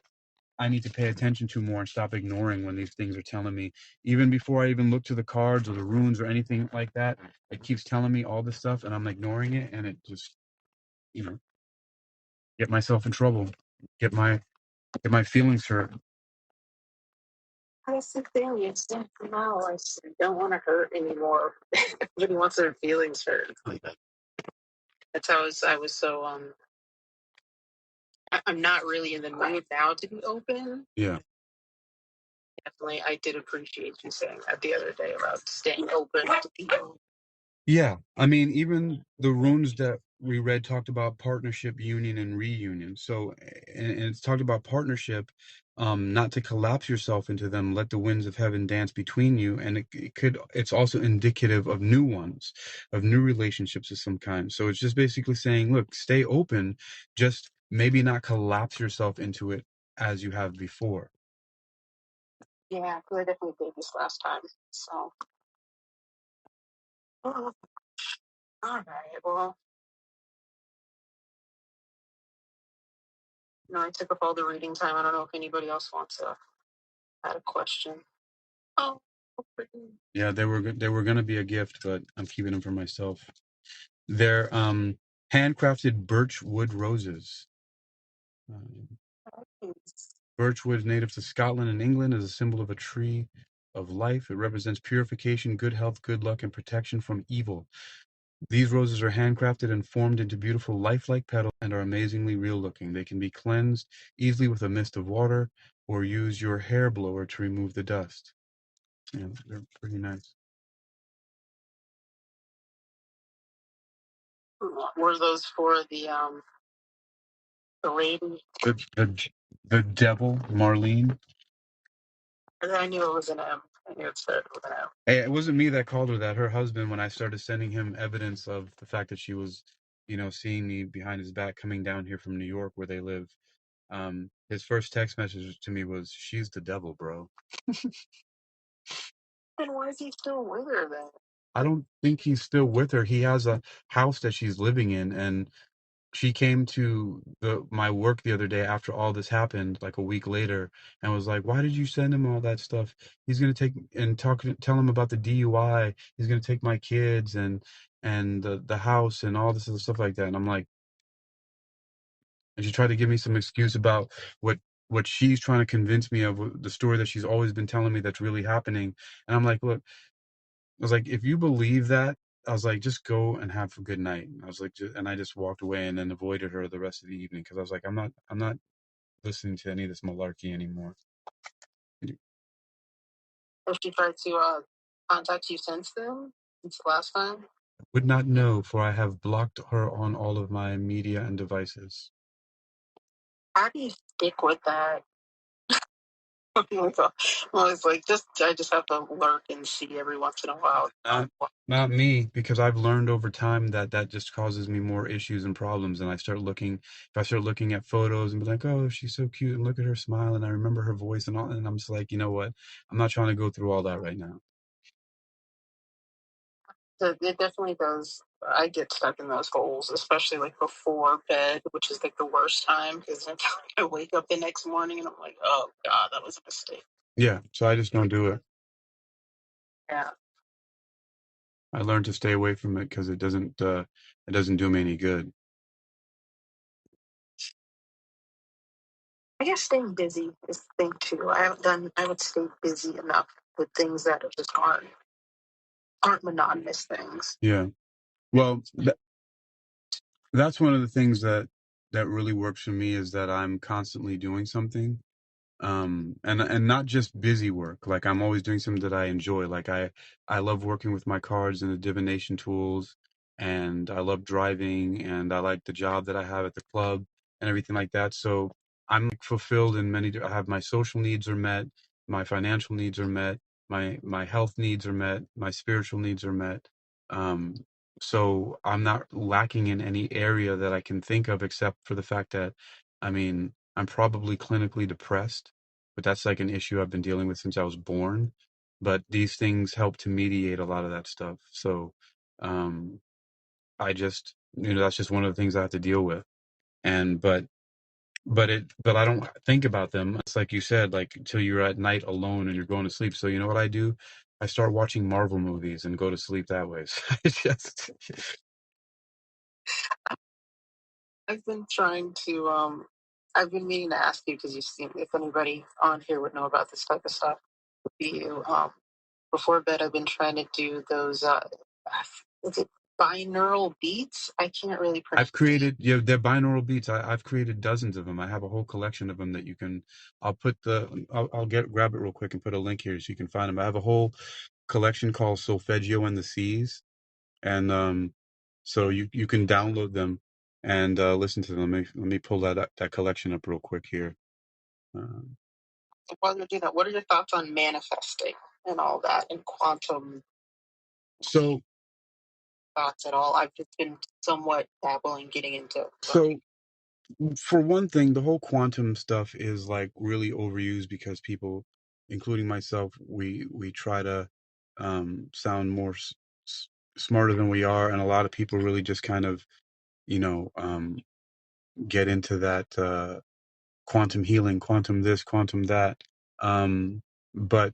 I need to pay attention to more and stop ignoring when these things are telling me. Even before I even look to the cards or the runes or anything like that, it keeps telling me all this stuff and I'm ignoring it. And it just, get myself in trouble, get my feelings hurt. That's the thing. It's now I don't want to hurt anymore. Everybody wants their feelings hurt. That's how I was so I'm not really in the mood now to be open. Yeah. Definitely, I did appreciate you saying that the other day about staying open to people. Yeah, I mean, even the runes that we read talked about partnership, union, and reunion. So, and it's talked about partnership, not to collapse yourself into them. Let the winds of heaven dance between you, and it's also indicative of new ones, of new relationships of some kind. So it's just basically saying, look, stay open, just maybe not collapse yourself into it as you have before. Yeah, because I definitely did this last time. So, all right. Well, I took up all the reading time. I don't know if anybody else wants to add a question. Oh, Yeah, they were gonna be a gift, but I'm keeping them for myself. They're handcrafted birch wood roses. Birchwood, native to Scotland and England, is a symbol of a tree of life. It represents purification, good health, good luck, and protection from evil. These roses are handcrafted and formed into beautiful lifelike petals and are amazingly real looking. They can be cleansed easily with a mist of water or use your hair blower to remove the dust. Yeah, they're pretty nice. were those for the lady? The devil, Marlene. I knew it was an M. I knew it started with an M. Hey, it wasn't me that called her that. Her husband, when I started sending him evidence of the fact that she was, seeing me behind his back coming down here from New York where they live, his first text message to me was, "She's the devil, bro." Then why is he still with her then? I don't think he's still with her. He has a house that she's living in, and she came to my work the other day after all this happened, like a week later, and was like, "Why did you send him all that stuff? He's gonna tell him about the DUI. He's gonna take my kids and the house and all this other stuff like that." And I'm like, and she tried to give me some excuse about what she's trying to convince me of, the story that she's always been telling me that's really happening. And I'm like, look, I was like, if you believe that, I was like, just go and have a good night. I was like, and I just walked away and then avoided her the rest of the evening because I was like, I'm not listening to any of this malarkey anymore. Has she tried to contact you since then? Since the last time? Would not know, for I have blocked her on all of my media and devices. How do you stick with that? Well, it's like I just have to lurk and see every once in a while. Not me, because I've learned over time that just causes me more issues and problems. And if I start looking at photos and be like, oh, she's so cute, and look at her smile, and I remember her voice and all, and I'm just like, you know what? I'm not trying to go through all that right now. So it definitely does. I get stuck in those holes, especially like before bed, which is like the worst time because I wake up the next morning and I'm like, oh God, that was a mistake. Yeah, so I just don't do it. Yeah. I learned to stay away from it because it doesn't do me any good. I guess staying busy is the thing too. I would stay busy enough with things that just aren't monotonous things. Yeah. Well, that's one of the things that really works for me is that I'm constantly doing something. And not just busy work. Like I'm always doing something that I enjoy. Like I love working with my cards and the divination tools, and I love driving, and I like the job that I have at the club and everything like that. So I'm like, fulfilled in I have my social needs are met, my financial needs are met, my health needs are met, my spiritual needs are met. Um, so I'm not lacking in any area that I can think of except for the fact that, I mean, I'm probably clinically depressed, but that's like an issue I've been dealing with since I was born. But these things help to mediate a lot of that stuff. So um, I just, that's just one of the things I have to deal with. And but I don't think about them. It's like you said, like until you're at night alone and you're going to sleep. So you know what I do? I start watching Marvel movies and go to sleep that way. So I just I've been trying to I've been meaning to ask you because you seem if anybody on here would know about this type of stuff. You before bed I've been trying to do those is it binaural beats? I can't really pronounce. I've created, they're binaural beats. I've created dozens of them. I have a whole collection of them that you can. I'll grab it real quick and put a link here so you can find them. I have a whole collection called Solfeggio and the Seas, and So you can download them and listen to them. Let me pull that collection up real quick here. While you're doing that, what are your thoughts on manifesting and all that and quantum So thoughts at all? I've just been somewhat dabbling, getting into. so for one thing, the whole quantum stuff is like really overused because people, including myself, we try to sound more smarter than we are, and a lot of people really just kind of get into that quantum healing, quantum this, quantum that. But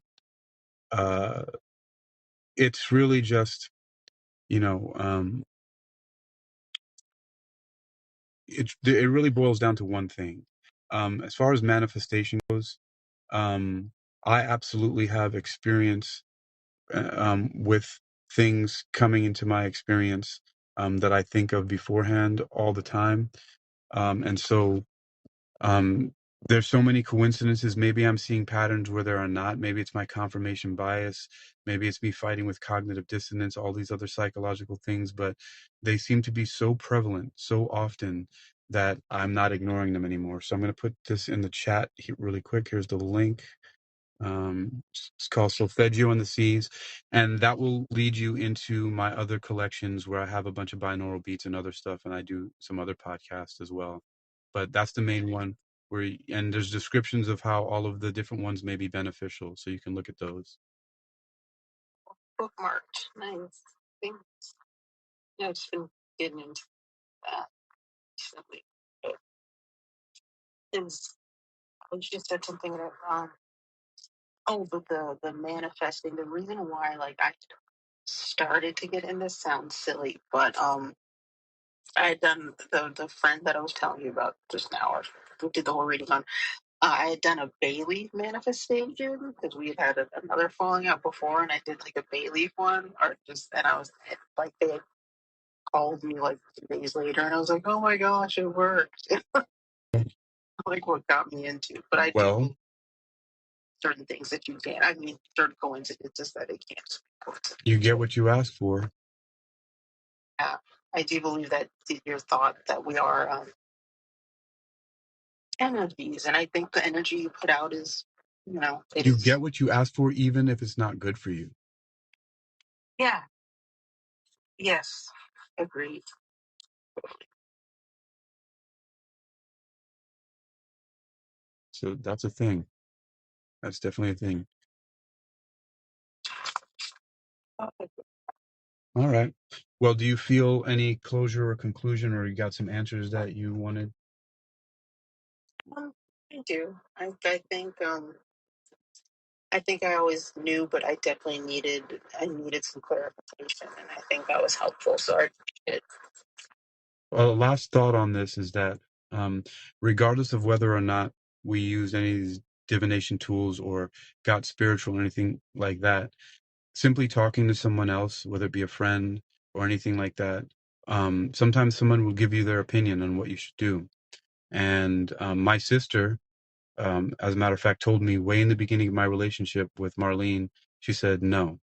it's really just, you know, it really boils down to one thing. As far as manifestation goes, I absolutely have experience with things coming into my experience that I think of beforehand all the time. And so Um, there's so many coincidences. Maybe I'm seeing patterns where there are not. Maybe it's my confirmation bias. Maybe it's me fighting with cognitive dissonance, all these other psychological things, but they seem to be so prevalent so often that I'm not ignoring them anymore. So I'm going to put this in the chat here really quick. Here's the link. It's called Solfeggio and the Seas, and that will lead you into my other collections where I have a bunch of binaural beats and other stuff, and I do some other podcasts as well. But that's the main one and there's descriptions of how all of the different ones may be beneficial, so you can look at those. Bookmarked. Nice. Thanks. Yeah, I've just been getting into that recently. I just said something about but the manifesting. The reason why like I started to get in this sounds silly, but I had done the friend that I was telling you about just now, or who did the whole reading on. I had done a bay leaf manifestation because we had another falling out before, and I did like a bay leaf one, and I was like, they had called me like 2 days later, and I was like, oh my gosh, it worked. Like what got me into, but I do certain things that you can't. I mean, certain coincidences that it can't. You get what you ask for. Yeah, I do believe that your thought that we are energies, and I think the energy you put out is, you get what you ask for, even if it's not good for you. Yeah. Yes. Agreed. So that's a thing. That's definitely a thing. All right. Well, do you feel any closure or conclusion, or you got some answers that you wanted? I do. I think I always knew, but I definitely needed some clarification, and I think that was helpful. So I appreciate it. Well, last thought on this is that regardless of whether or not we use any of these divination tools or got spiritual or anything like that, simply talking to someone else, whether it be a friend or anything like that, sometimes someone will give you their opinion on what you should do. And my sister, as a matter of fact, told me way in the beginning of my relationship with Marlene, she said no.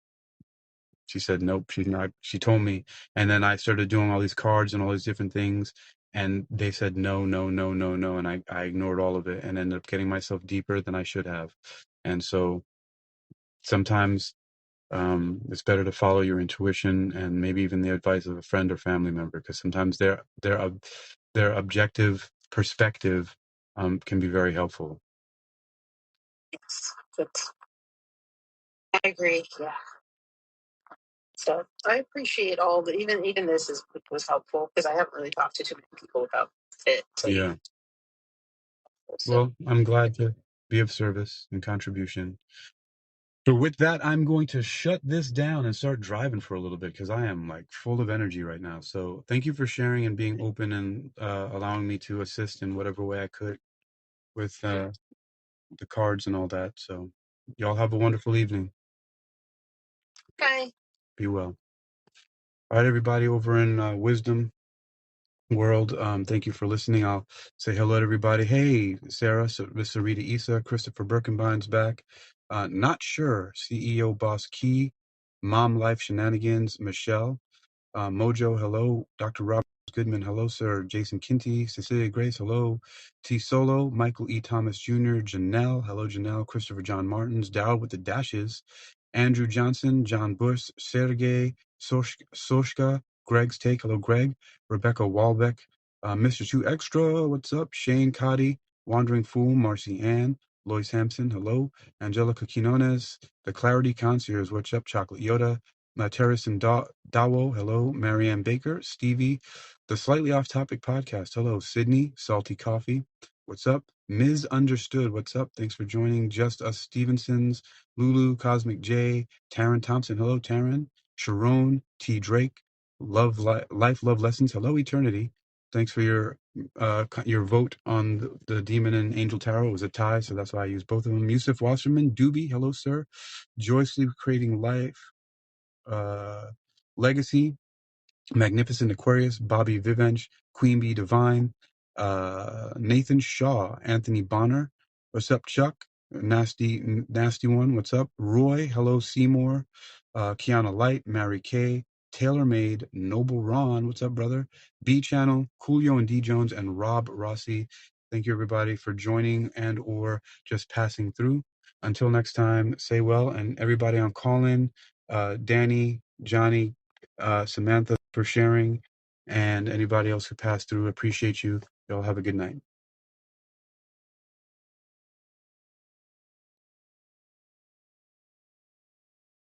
She said, nope, she's not. She told me. And then I started doing all these cards and all these different things. And they said, no, no, no, no, no. And I ignored all of it and ended up getting myself deeper than I should have. And so sometimes it's better to follow your intuition and maybe even the advice of a friend or family member, because sometimes their objective perspective can be very helpful. Yes, I agree. Yeah. So I appreciate all the even this was helpful because I haven't really talked to too many people about it. So Yeah. Well, I'm glad to be of service and contribution. So with that, I'm going to shut this down and start driving for a little bit because I am like full of energy right now. So thank you for sharing and being open and allowing me to assist in whatever way I could with the cards and all that. So y'all have a wonderful evening. Okay. Be well. All right, everybody over in Wisdom World, thank you for listening. I'll say hello to everybody. Hey, Sarah, Miss Sarita Issa, Christopher Birkenbein's back. Not sure, CEO Boss Key, Mom Life Shenanigans, Michelle. Mojo, hello. Dr. Robert Goodman, hello, sir. Jason Kinty, Cecilia Grace, hello. T Solo, Michael E. Thomas Jr., Janelle, hello, Janelle. Christopher John Martins, Dow with the dashes. Andrew Johnson, John Bush, Sergey Soshka, Greg's Take, hello, Greg. Rebecca Walbeck, Mr. 2 Extra, what's up? Shane Cotty, Wandering Fool, Marcy Ann, Lois Hampson, hello. Angelica Quinones, The Clarity Concierge, what's up? Chocolate Yoda, Terrace and Dawo, hello. Marianne Baker, Stevie, The Slightly Off Topic Podcast, hello. Sydney, Salty Coffee, what's up? Ms. Understood, what's up? Thanks for joining. Just Us Stevensons, Lulu, Cosmic J, Taryn Thompson, hello, Taryn. Sharon T. Drake, Life, Love Lessons, hello, Eternity. Thanks for your vote on the Demon and Angel Tarot. It was a tie, so that's why I used both of them. Yusuf Wasserman, Doobie, hello, sir. Joyously Creating Life, Legacy, Magnificent Aquarius, Bobby Vivench, Queen Bee Divine, Nathan Shaw, Anthony Bonner, what's up, Chuck? Nasty one, what's up? Roy, hello, Seymour, Kiana Light, Mary Kay, Taylor Made, Noble Ron, what's up, brother? B Channel, Coolio and D Jones, and Rob Rossi. Thank you, everybody, for joining and or just passing through. Until next time, say well, and everybody on Callin, Danny, Johnny, Samantha for sharing, and anybody else who passed through. Appreciate you. Y'all have a good night.